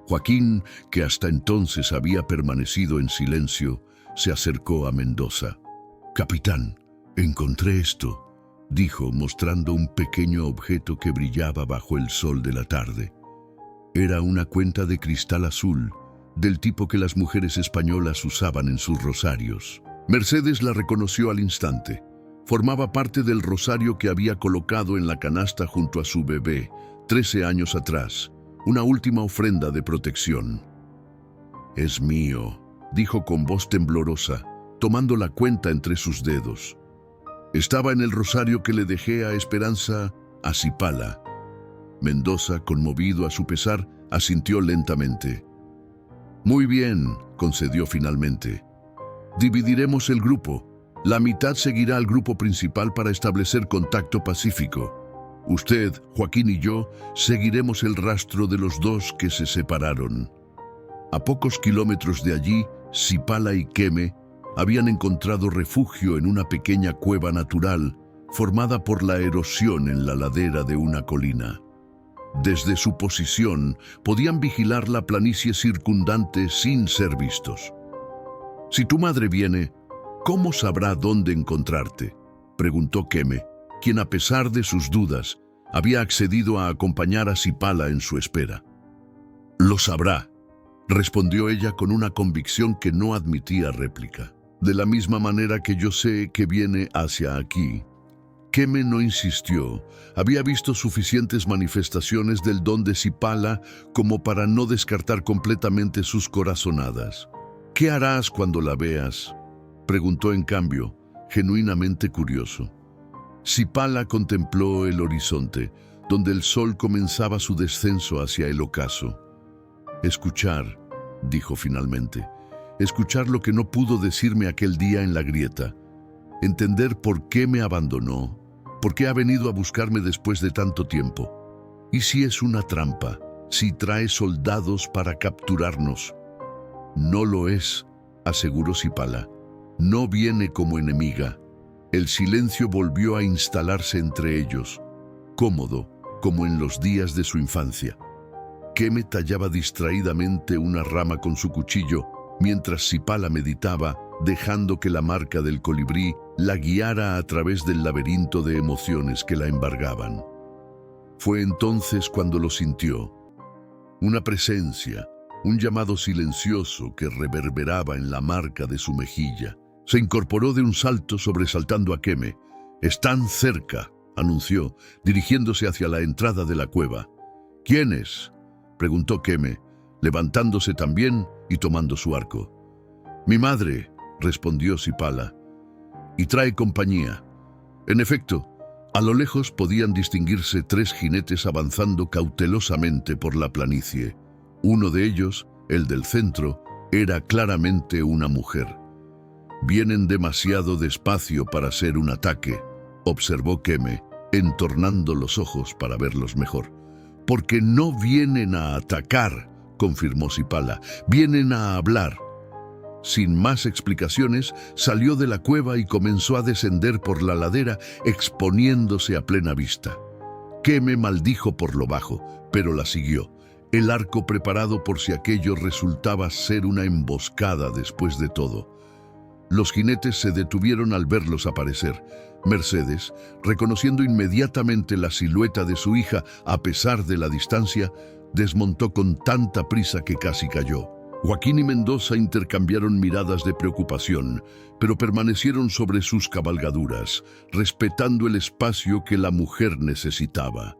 Joaquín, que hasta entonces había permanecido en silencio, se acercó a Mendoza. «Capitán, encontré esto», dijo, mostrando un pequeño objeto que brillaba bajo el sol de la tarde. Era una cuenta de cristal azul, del tipo que las mujeres españolas usaban en sus rosarios. Mercedes la reconoció al instante. Formaba parte del rosario que había colocado en la canasta junto a su bebé, 13 años atrás. Una última ofrenda de protección. «Es mío», dijo con voz temblorosa, tomando la cuenta entre sus dedos. «Estaba en el rosario que le dejé a Esperanza a Sipala». Mendoza, conmovido a su pesar, asintió lentamente. «Muy bien», concedió finalmente. «Dividiremos el grupo. La mitad seguirá al grupo principal para establecer contacto pacífico. Usted, Joaquín y yo seguiremos el rastro de los dos que se separaron». A pocos kilómetros de allí, Sipala y Keme habían encontrado refugio en una pequeña cueva natural formada por la erosión en la ladera de una colina. Desde su posición podían vigilar la planicie circundante sin ser vistos. «Si tu madre viene, ¿cómo sabrá dónde encontrarte?», preguntó Keme, quien a pesar de sus dudas, había accedido a acompañar a Sipala en su espera. «Lo sabrá», respondió ella con una convicción que no admitía réplica. «De la misma manera que yo sé que viene hacia aquí». Keme no insistió. Había visto suficientes manifestaciones del don de Sipala como para no descartar completamente sus corazonadas. «¿Qué harás cuando la veas?», preguntó en cambio, genuinamente curioso. Sipala contempló el horizonte, donde el sol comenzaba su descenso hacia el ocaso. «Escuchar», dijo finalmente, «escuchar lo que no pudo decirme aquel día en la grieta. Entender por qué me abandonó, por qué ha venido a buscarme después de tanto tiempo. ¿Y si es una trampa? ¿Si trae soldados para capturarnos?». «No lo es», aseguró Sipala. «No viene como enemiga». El silencio volvió a instalarse entre ellos, cómodo como en los días de su infancia. Keme tallaba distraídamente una rama con su cuchillo, mientras Sipala meditaba, dejando que la marca del colibrí la guiara a través del laberinto de emociones que la embargaban. Fue entonces cuando lo sintió. Una presencia, un llamado silencioso que reverberaba en la marca de su mejilla. Se incorporó de un salto, sobresaltando a Keme. «Están cerca», anunció, dirigiéndose hacia la entrada de la cueva. «¿Quién es?», preguntó Keme, levantándose también y tomando su arco. «Mi madre», respondió Sipala, «y trae compañía». En efecto, a lo lejos podían distinguirse 3 jinetes avanzando cautelosamente por la planicie. Uno de ellos, el del centro, era claramente una mujer. «Vienen demasiado despacio para ser un ataque», observó Keme, entornando los ojos para verlos mejor. «Porque no vienen a atacar», confirmó Sipala, «vienen a hablar». Sin más explicaciones, salió de la cueva y comenzó a descender por la ladera, exponiéndose a plena vista. Keme maldijo por lo bajo, pero la siguió, el arco preparado por si aquello resultaba ser una emboscada después de todo. Los jinetes se detuvieron al verlos aparecer. Mercedes, reconociendo inmediatamente la silueta de su hija a pesar de la distancia, desmontó con tanta prisa que casi cayó. Joaquín y Mendoza intercambiaron miradas de preocupación, pero permanecieron sobre sus cabalgaduras, respetando el espacio que la mujer necesitaba.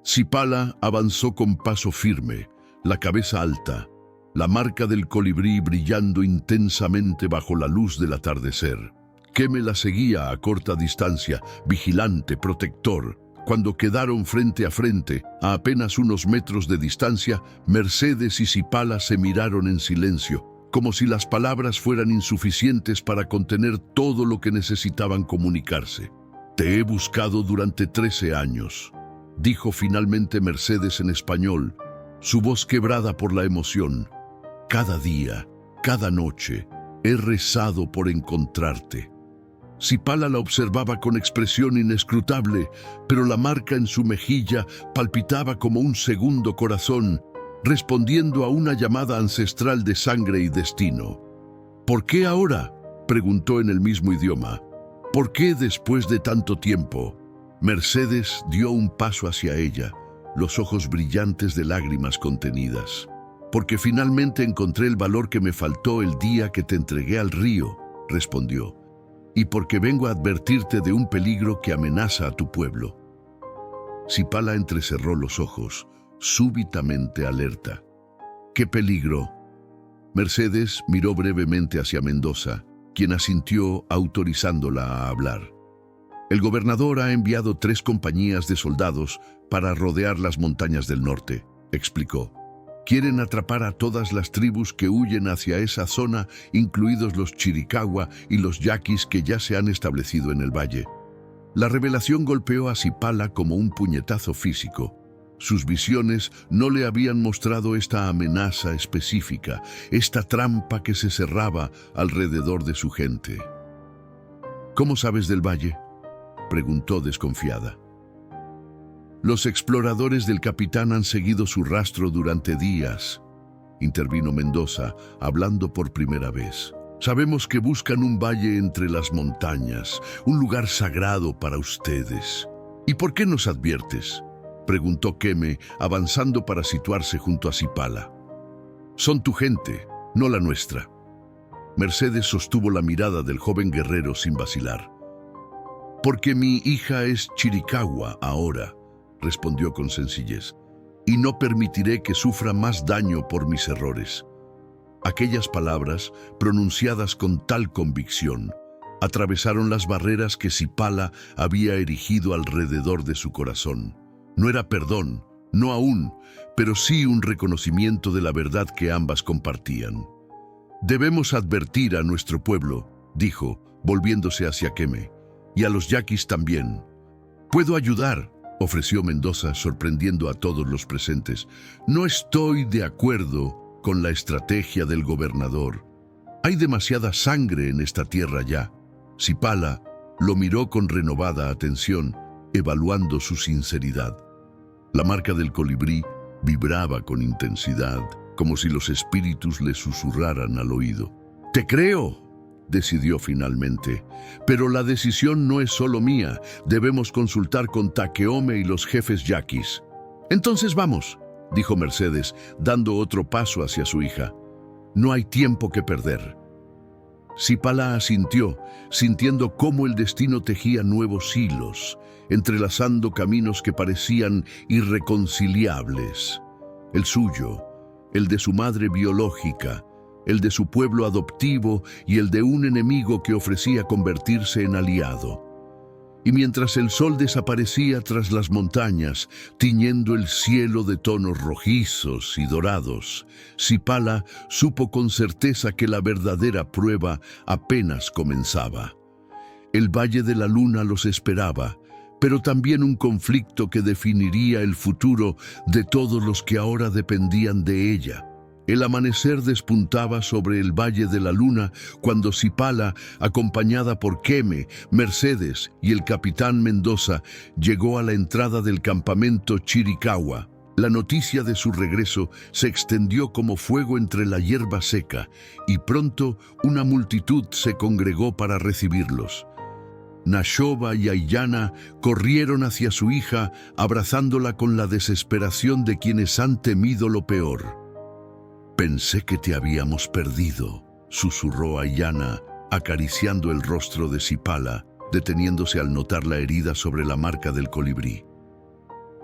Sipala avanzó con paso firme, la cabeza alta, la marca del colibrí brillando intensamente bajo la luz del atardecer. Keme la seguía a corta distancia, vigilante, protector. Cuando quedaron frente a frente, a apenas unos metros de distancia, Mercedes y Sipala se miraron en silencio, como si las palabras fueran insuficientes para contener todo lo que necesitaban comunicarse. «Te he buscado durante 13 años», dijo finalmente Mercedes en español, su voz quebrada por la emoción. «Cada día, cada noche, he rezado por encontrarte». Sipala la observaba con expresión inescrutable, pero la marca en su mejilla palpitaba como un segundo corazón, respondiendo a una llamada ancestral de sangre y destino. «¿Por qué ahora?», preguntó en el mismo idioma. «¿Por qué después de tanto tiempo?». Mercedes dio un paso hacia ella, los ojos brillantes de lágrimas contenidas. «Porque finalmente encontré el valor que me faltó el día que te entregué al río», respondió. «Y porque vengo a advertirte de un peligro que amenaza a tu pueblo». Sipala entrecerró los ojos, súbitamente alerta. «¿Qué peligro?». Mercedes miró brevemente hacia Mendoza, quien asintió autorizándola a hablar. «El gobernador ha enviado 3 compañías de soldados para rodear las montañas del norte», explicó. «Quieren atrapar a todas las tribus que huyen hacia esa zona, incluidos los Chiricahua y los Yaquis que ya se han establecido en el valle». La revelación golpeó a Sipala como un puñetazo físico. Sus visiones no le habían mostrado esta amenaza específica, esta trampa que se cerraba alrededor de su gente. «¿Cómo sabes del valle?». preguntó desconfiada. Los exploradores del capitán han seguido su rastro durante días, intervino Mendoza, hablando por primera vez. Sabemos que buscan un valle entre las montañas, un lugar sagrado para ustedes. ¿Y por qué nos adviertes?, preguntó Keme, avanzando para situarse junto a Zipala. Son tu gente, no la nuestra. Mercedes sostuvo la mirada del joven guerrero sin vacilar. Porque mi hija es Chiricahua ahora, respondió con sencillez, y no permitiré que sufra más daño por mis errores. Aquellas palabras, pronunciadas con tal convicción, atravesaron las barreras que Zipala había erigido alrededor de su corazón. No era perdón, no aún, pero sí un reconocimiento de la verdad que ambas compartían. Debemos advertir a nuestro pueblo, dijo, volviéndose hacia Keme, y a los yaquis también. Puedo ayudar, ofreció Mendoza, sorprendiendo a todos los presentes. No estoy de acuerdo con la estrategia del gobernador. Hay demasiada sangre en esta tierra ya. Zipala lo miró con renovada atención, evaluando su sinceridad. La marca del colibrí vibraba con intensidad, como si los espíritus le susurraran al oído. «Te creo», decidió finalmente, «pero la decisión no es solo mía. Debemos consultar con Takeome y los jefes yaquis». «Entonces vamos», dijo Mercedes, dando otro paso hacia su hija. «No hay tiempo que perder». Zipala asintió, sintiendo cómo el destino tejía nuevos hilos, entrelazando caminos que parecían irreconciliables. El suyo, el de su madre biológica, el de su pueblo adoptivo y el de un enemigo que ofrecía convertirse en aliado. Y mientras el sol desaparecía tras las montañas, tiñendo el cielo de tonos rojizos y dorados, Zipala supo con certeza que la verdadera prueba apenas comenzaba. El Valle de la Luna los esperaba, pero también un conflicto que definiría el futuro de todos los que ahora dependían de ella. El amanecer despuntaba sobre el Valle de la Luna cuando Zipala, acompañada por Keme, Mercedes y el capitán Mendoza, llegó a la entrada del campamento Chiricahua. La noticia de su regreso se extendió como fuego entre la hierba seca, y pronto una multitud se congregó para recibirlos. Nashoba y Aiyana corrieron hacia su hija, abrazándola con la desesperación de quienes han temido lo peor. «Pensé que te habíamos perdido», susurró Aiyana, acariciando el rostro de Zipala, deteniéndose al notar la herida sobre la marca del colibrí.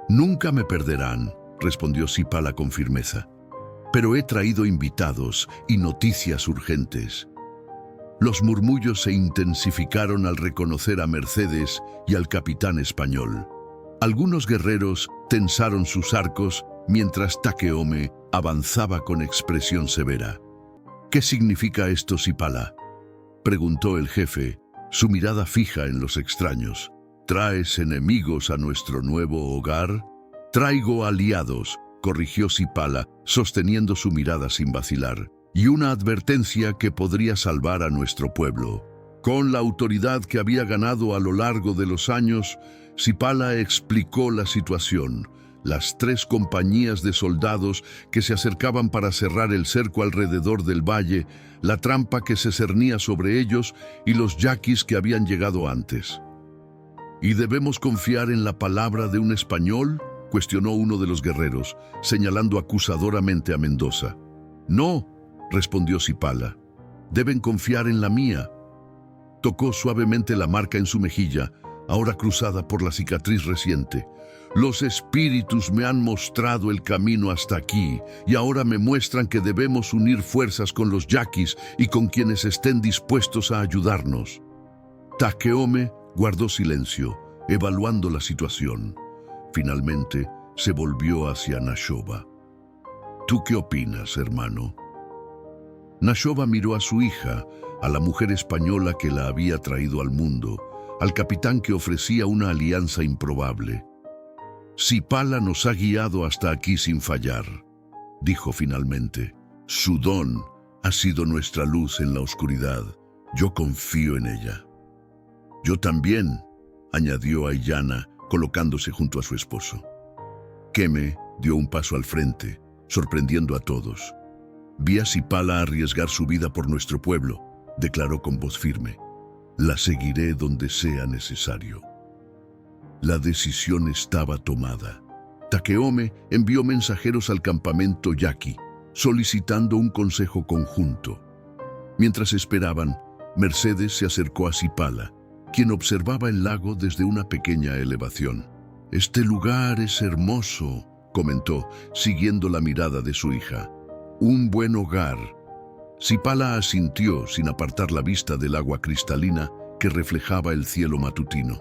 «Nunca me perderán», respondió Zipala con firmeza. «Pero he traído invitados y noticias urgentes». Los murmullos se intensificaron al reconocer a Mercedes y al capitán español. Algunos guerreros tensaron sus arcos mientras Takeome avanzaba con expresión severa. «¿Qué significa esto, Zipala?», preguntó el jefe, su mirada fija en los extraños. «¿Traes enemigos a nuestro nuevo hogar?» «Traigo aliados», corrigió Zipala, sosteniendo su mirada sin vacilar, «y una advertencia que podría salvar a nuestro pueblo». Con la autoridad que había ganado a lo largo de los años, Zipala explicó la situación. Las 3 compañías de soldados que se acercaban para cerrar el cerco alrededor del valle, la trampa que se cernía sobre ellos y los yaquis que habían llegado antes. «¿Y debemos confiar en la palabra de un español?», cuestionó uno de los guerreros, señalando acusadoramente a Mendoza. «No», respondió Zipala, «deben confiar en la mía». Tocó suavemente la marca en su mejilla, ahora cruzada por la cicatriz reciente. «Los espíritus me han mostrado el camino hasta aquí y ahora me muestran que debemos unir fuerzas con los yaquis y con quienes estén dispuestos a ayudarnos». Takeome guardó silencio, evaluando la situación. Finalmente se volvió hacia Nashoba. «¿Tú qué opinas, hermano?». Nashoba miró a su hija, a la mujer española que la había traído al mundo, al capitán que ofrecía una alianza improbable. «Zipala nos ha guiado hasta aquí sin fallar», dijo finalmente. «Su don ha sido nuestra luz en la oscuridad. Yo confío en ella». «Yo también», añadió Aillana, colocándose junto a su esposo. Keme dio un paso al frente, sorprendiendo a todos. Vi a Sipala arriesgar su vida por nuestro pueblo, declaró con voz firme. La seguiré donde sea necesario. La decisión estaba tomada. Takeome envió mensajeros al campamento yaqui, solicitando un consejo conjunto. Mientras esperaban, Mercedes se acercó a Sipala, quien observaba el lago desde una pequeña elevación. «Este lugar es hermoso», comentó, siguiendo la mirada de su hija. «Un buen hogar». Sipala asintió sin apartar la vista del agua cristalina que reflejaba el cielo matutino.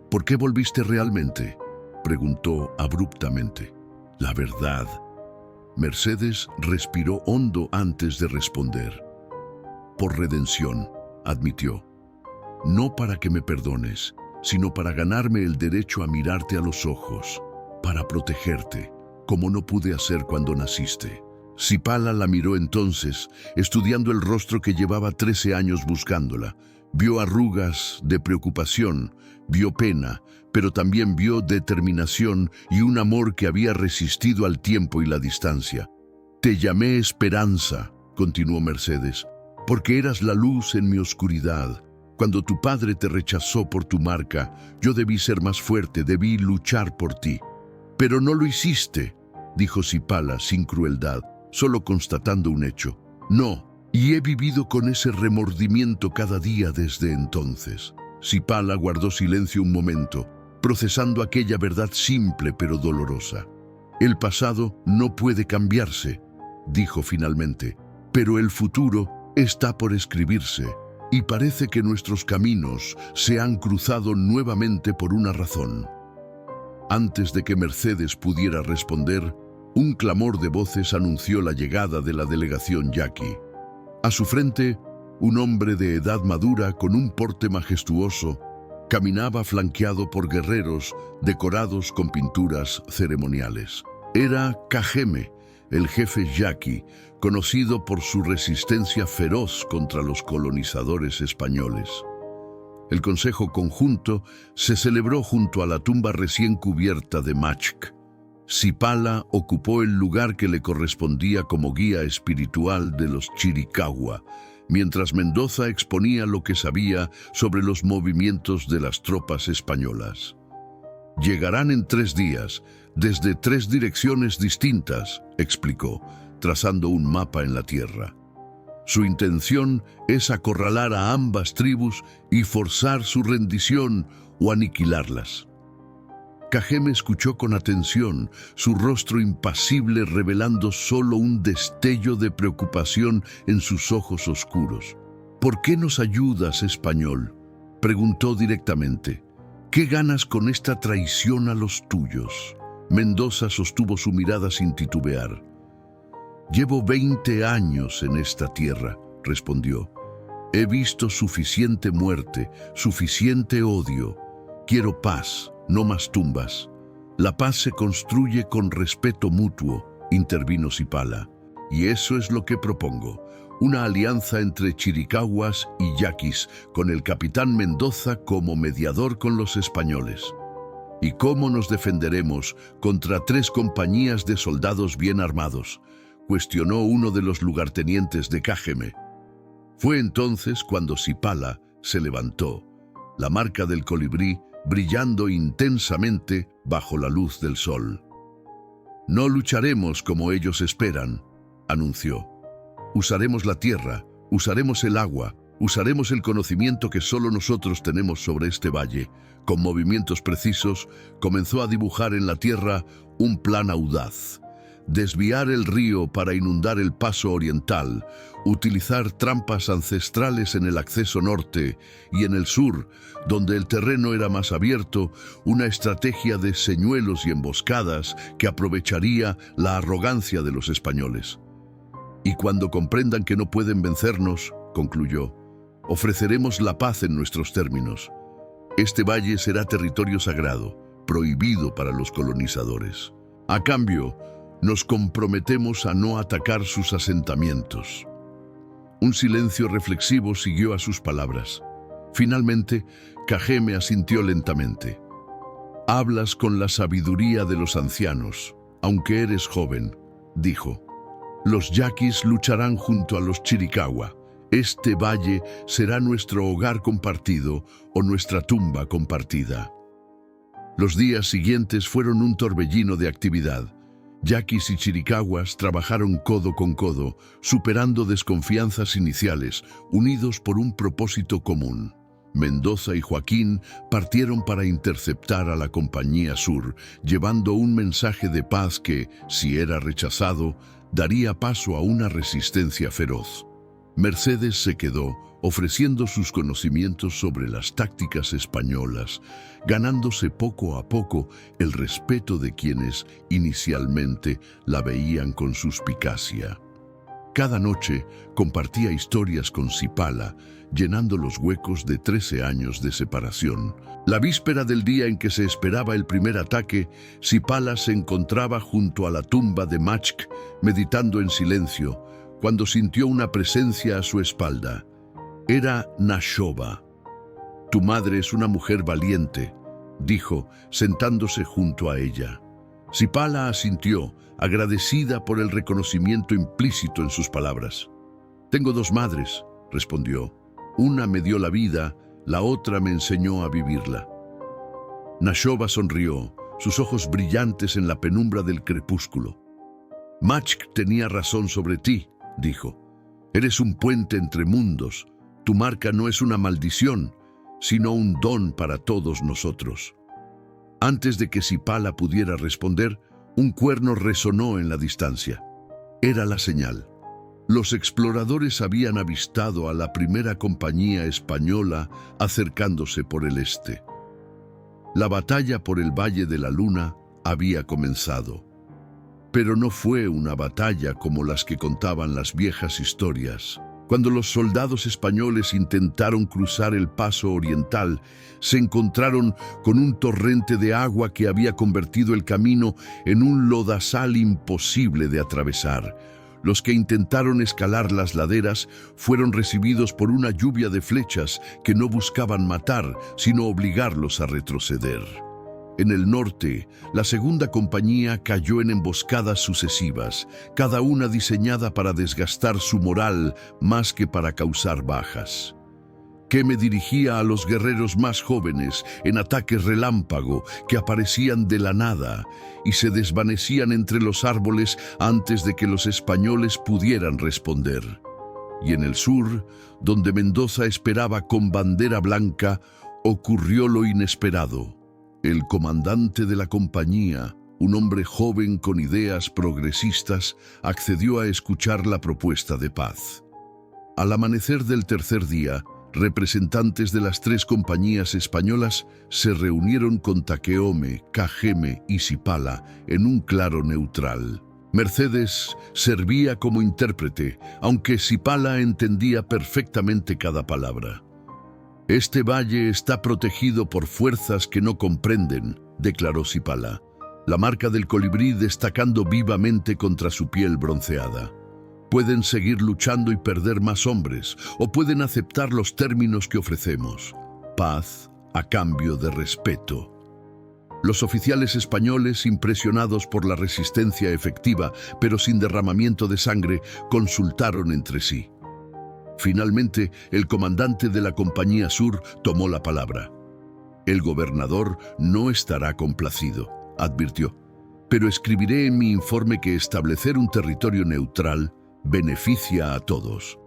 «¿Por qué volviste realmente?», preguntó abruptamente. «La verdad». Mercedes respiró hondo antes de responder. «Por redención», admitió. «No para que me perdones, sino para ganarme el derecho a mirarte a los ojos, para protegerte, como no pude hacer cuando naciste». Sipala la miró entonces, estudiando el rostro que llevaba 13 años buscándola. Vio arrugas de preocupación, vio pena, pero también vio determinación y un amor que había resistido al tiempo y la distancia. «Te llamé Esperanza», continuó Mercedes, «porque eras la luz en mi oscuridad. Cuando tu padre te rechazó por tu marca, yo debí ser más fuerte, debí luchar por ti». «Pero no lo hiciste», dijo Sipala sin crueldad, solo constatando un hecho. «No, y he vivido con ese remordimiento cada día desde entonces». Sipala guardó silencio un momento, procesando aquella verdad simple pero dolorosa. «El pasado no puede cambiarse», dijo finalmente, «pero el futuro está por escribirse, y parece que nuestros caminos se han cruzado nuevamente por una razón». Antes de que Mercedes pudiera responder, un clamor de voces anunció la llegada de la delegación yaqui. A su frente, un hombre de edad madura con un porte majestuoso caminaba flanqueado por guerreros decorados con pinturas ceremoniales. Era Cajeme, el jefe yaqui, conocido por su resistencia feroz contra los colonizadores españoles. El consejo conjunto se celebró junto a la tumba recién cubierta de Machc. Sipala ocupó el lugar que le correspondía como guía espiritual de los Chiricahua, mientras Mendoza exponía lo que sabía sobre los movimientos de las tropas españolas. «Llegarán en 3 días, desde 3 direcciones distintas», explicó, trazando un mapa en la tierra. «Su intención es acorralar a ambas tribus y forzar su rendición o aniquilarlas». Cajeme escuchó con atención, su rostro impasible revelando solo un destello de preocupación en sus ojos oscuros. «¿Por qué nos ayudas, español?», preguntó directamente. «¿Qué ganas con esta traición a los tuyos?». Mendoza sostuvo su mirada sin titubear. «Llevo 20 años en esta tierra», respondió. «He visto suficiente muerte, suficiente odio. Quiero paz, no más tumbas». «La paz se construye con respeto mutuo», intervino Sipala. «Y eso es lo que propongo. Una alianza entre chiricahuas y yaquis, con el capitán Mendoza como mediador con los españoles». «¿Y cómo nos defenderemos contra 3 compañías de soldados bien armados?», cuestionó uno de los lugartenientes de Cajeme. Fue entonces cuando Sipala se levantó, la marca del colibrí brillando intensamente bajo la luz del sol. «No lucharemos como ellos esperan», anunció. «Usaremos la tierra, usaremos el agua, usaremos el conocimiento que solo nosotros tenemos sobre este valle». Con movimientos precisos, comenzó a dibujar en la tierra un plan audaz. Desviar el río para inundar el paso oriental, utilizar trampas ancestrales en el acceso norte y en el sur, donde el terreno era más abierto, una estrategia de señuelos y emboscadas que aprovecharía la arrogancia de los españoles. «Y cuando comprendan que no pueden vencernos», concluyó, «ofreceremos la paz en nuestros términos. Este valle será territorio sagrado, prohibido para los colonizadores. A cambio, nos comprometemos a no atacar sus asentamientos». Un silencio reflexivo siguió a sus palabras. Finalmente, Cajeme asintió lentamente. «Hablas con la sabiduría de los ancianos, aunque eres joven», dijo. «Los yaquis lucharán junto a los Chiricahua. Este valle será nuestro hogar compartido o nuestra tumba compartida». Los días siguientes fueron un torbellino de actividad. Yaquis y chiricahuas trabajaron codo con codo, superando desconfianzas iniciales, unidos por un propósito común. Mendoza y Joaquín partieron para interceptar a la Compañía Sur, llevando un mensaje de paz que, si era rechazado, daría paso a una resistencia feroz. Mercedes se quedó, ofreciendo sus conocimientos sobre las tácticas españolas, ganándose poco a poco el respeto de quienes inicialmente la veían con suspicacia. Cada noche compartía historias con Zipala, llenando los huecos de 13 años de separación. La víspera del día en que se esperaba el primer ataque, Zipala se encontraba junto a la tumba de Machk, meditando en silencio, cuando sintió una presencia a su espalda. Era Nashoba. «Tu madre es una mujer valiente», dijo, sentándose junto a ella. Zipala asintió, agradecida por el reconocimiento implícito en sus palabras. «Tengo 2 madres», respondió. «Una me dio la vida, la otra me enseñó a vivirla». Nashoba sonrió, sus ojos brillantes en la penumbra del crepúsculo. «Machk tenía razón sobre ti», dijo. «Eres un puente entre mundos. Tu marca no es una maldición, sino un don para todos nosotros». Antes de que Zipala pudiera responder, un cuerno resonó en la distancia. Era la señal. Los exploradores habían avistado a la primera compañía española acercándose por el este. La batalla por el Valle de la Luna había comenzado. Pero no fue una batalla como las que contaban las viejas historias. Cuando los soldados españoles intentaron cruzar el paso oriental, se encontraron con un torrente de agua que había convertido el camino en un lodazal imposible de atravesar. Los que intentaron escalar las laderas fueron recibidos por una lluvia de flechas que no buscaban matar, sino obligarlos a retroceder. En el norte, la segunda compañía cayó en emboscadas sucesivas, cada una diseñada para desgastar su moral más que para causar bajas. Keme dirigía a los guerreros más jóvenes en ataques relámpago que aparecían de la nada y se desvanecían entre los árboles antes de que los españoles pudieran responder. Y en el sur, donde Mendoza esperaba con bandera blanca, ocurrió lo inesperado. El comandante de la compañía, un hombre joven con ideas progresistas, accedió a escuchar la propuesta de paz. Al amanecer del tercer día, representantes de las 3 compañías españolas se reunieron con Takeome, Cajeme y Zipala en un claro neutral. Mercedes servía como intérprete, aunque Zipala entendía perfectamente cada palabra. «Este valle está protegido por fuerzas que no comprenden», declaró Zipala, la marca del colibrí destacando vivamente contra su piel bronceada. «Pueden seguir luchando y perder más hombres, o pueden aceptar los términos que ofrecemos. Paz a cambio de respeto». Los oficiales españoles, impresionados por la resistencia efectiva, pero sin derramamiento de sangre, consultaron entre sí. Finalmente, el comandante de la Compañía Sur tomó la palabra. «El gobernador no estará complacido», advirtió, «pero escribiré en mi informe que establecer un territorio neutral beneficia a todos.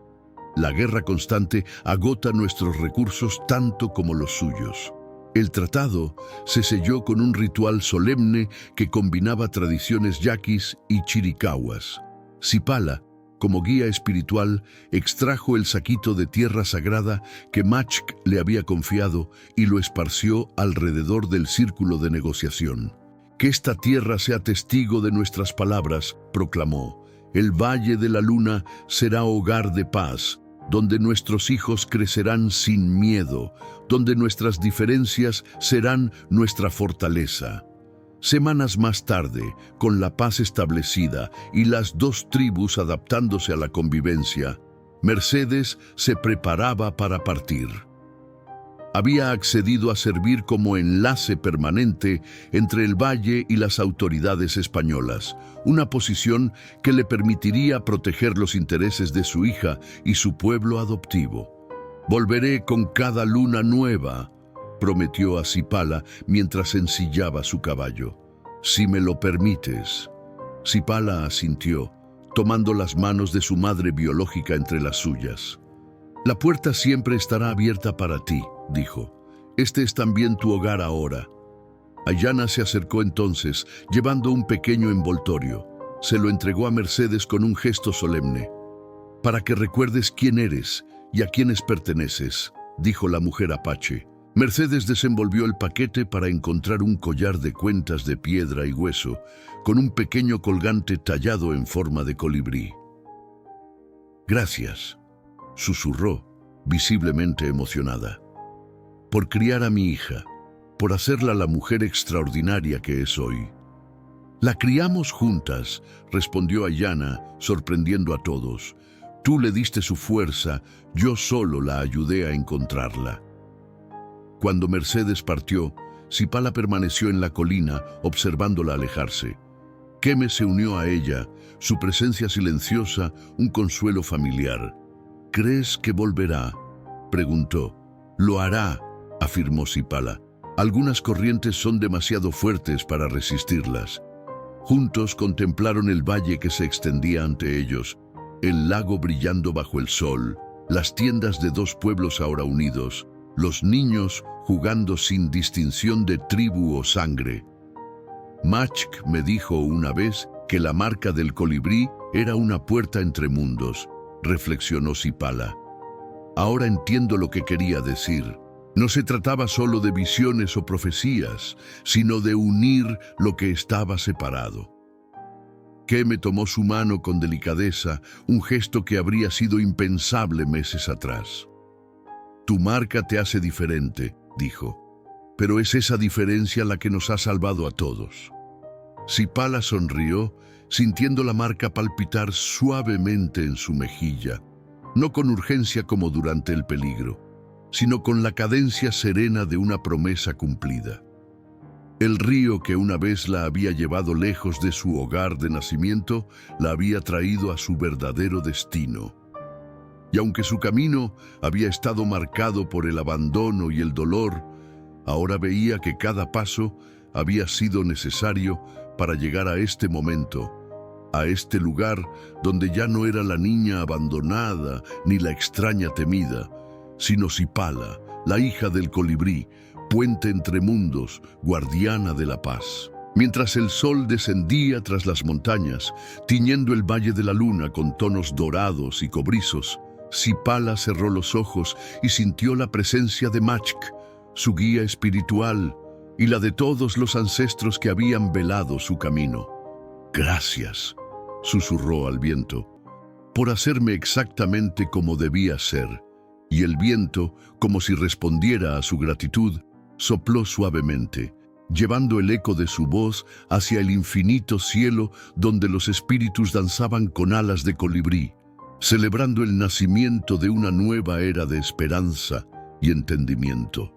La guerra constante agota nuestros recursos tanto como los suyos». El tratado se selló con un ritual solemne que combinaba tradiciones yaquis y chiricahuas. Zipala, como guía espiritual, extrajo el saquito de tierra sagrada que Machk le había confiado y lo esparció alrededor del círculo de negociación. «Que esta tierra sea testigo de nuestras palabras», proclamó. «El Valle de la Luna será hogar de paz, donde nuestros hijos crecerán sin miedo, donde nuestras diferencias serán nuestra fortaleza». Semanas más tarde, con la paz establecida y las 2 tribus adaptándose a la convivencia, Mercedes se preparaba para partir. Había accedido a servir como enlace permanente entre el valle y las autoridades españolas, una posición que le permitiría proteger los intereses de su hija y su pueblo adoptivo. «Volveré con cada luna nueva», prometió a Cipala mientras ensillaba su caballo. «Si me lo permites». Cipala asintió, tomando las manos de su madre biológica entre las suyas. «La puerta siempre estará abierta para ti», dijo. «Este es también tu hogar ahora». Ayana se acercó entonces, llevando un pequeño envoltorio. Se lo entregó a Mercedes con un gesto solemne. «Para que recuerdes quién eres y a quiénes perteneces», dijo la mujer apache. Mercedes desenvolvió el paquete para encontrar un collar de cuentas de piedra y hueso, con un pequeño colgante tallado en forma de colibrí. «Gracias», susurró, visiblemente emocionada. «Por criar a mi hija, por hacerla la mujer extraordinaria que es hoy». «La criamos juntas», respondió Ayana, sorprendiendo a todos. «Tú le diste su fuerza, yo solo la ayudé a encontrarla». Cuando Mercedes partió, Cipala permaneció en la colina, observándola alejarse. Keme se unió a ella, su presencia silenciosa, un consuelo familiar. «¿Crees que volverá?», preguntó. «Lo hará», afirmó Cipala. «Algunas corrientes son demasiado fuertes para resistirlas». Juntos contemplaron el valle que se extendía ante ellos, el lago brillando bajo el sol, las tiendas de dos pueblos ahora unidos, los niños jugando sin distinción de tribu o sangre. «Machk me dijo una vez que la marca del colibrí era una puerta entre mundos», reflexionó Cipala. «Ahora entiendo lo que quería decir. No se trataba solo de visiones o profecías, sino de unir lo que estaba separado». Keme tomó su mano con delicadeza, un gesto que habría sido impensable meses atrás. «Tu marca te hace diferente», dijo, «pero es esa diferencia la que nos ha salvado a todos». Cipala sonrió, sintiendo la marca palpitar suavemente en su mejilla, no con urgencia como durante el peligro, sino con la cadencia serena de una promesa cumplida. El río que una vez la había llevado lejos de su hogar de nacimiento, la había traído a su verdadero destino. Y aunque su camino había estado marcado por el abandono y el dolor, ahora veía que cada paso había sido necesario para llegar a este momento, a este lugar donde ya no era la niña abandonada ni la extraña temida, sino Cipala, la hija del colibrí, puente entre mundos, guardiana de la paz. Mientras el sol descendía tras las montañas, tiñendo el valle de la luna con tonos dorados y cobrizos, Cipala cerró los ojos y sintió la presencia de Machk, su guía espiritual, y la de todos los ancestros que habían velado su camino. «Gracias», susurró al viento, «por hacerme exactamente como debía ser». Y el viento, como si respondiera a su gratitud, sopló suavemente, llevando el eco de su voz hacia el infinito cielo donde los espíritus danzaban con alas de colibrí, celebrando el nacimiento de una nueva era de esperanza y entendimiento.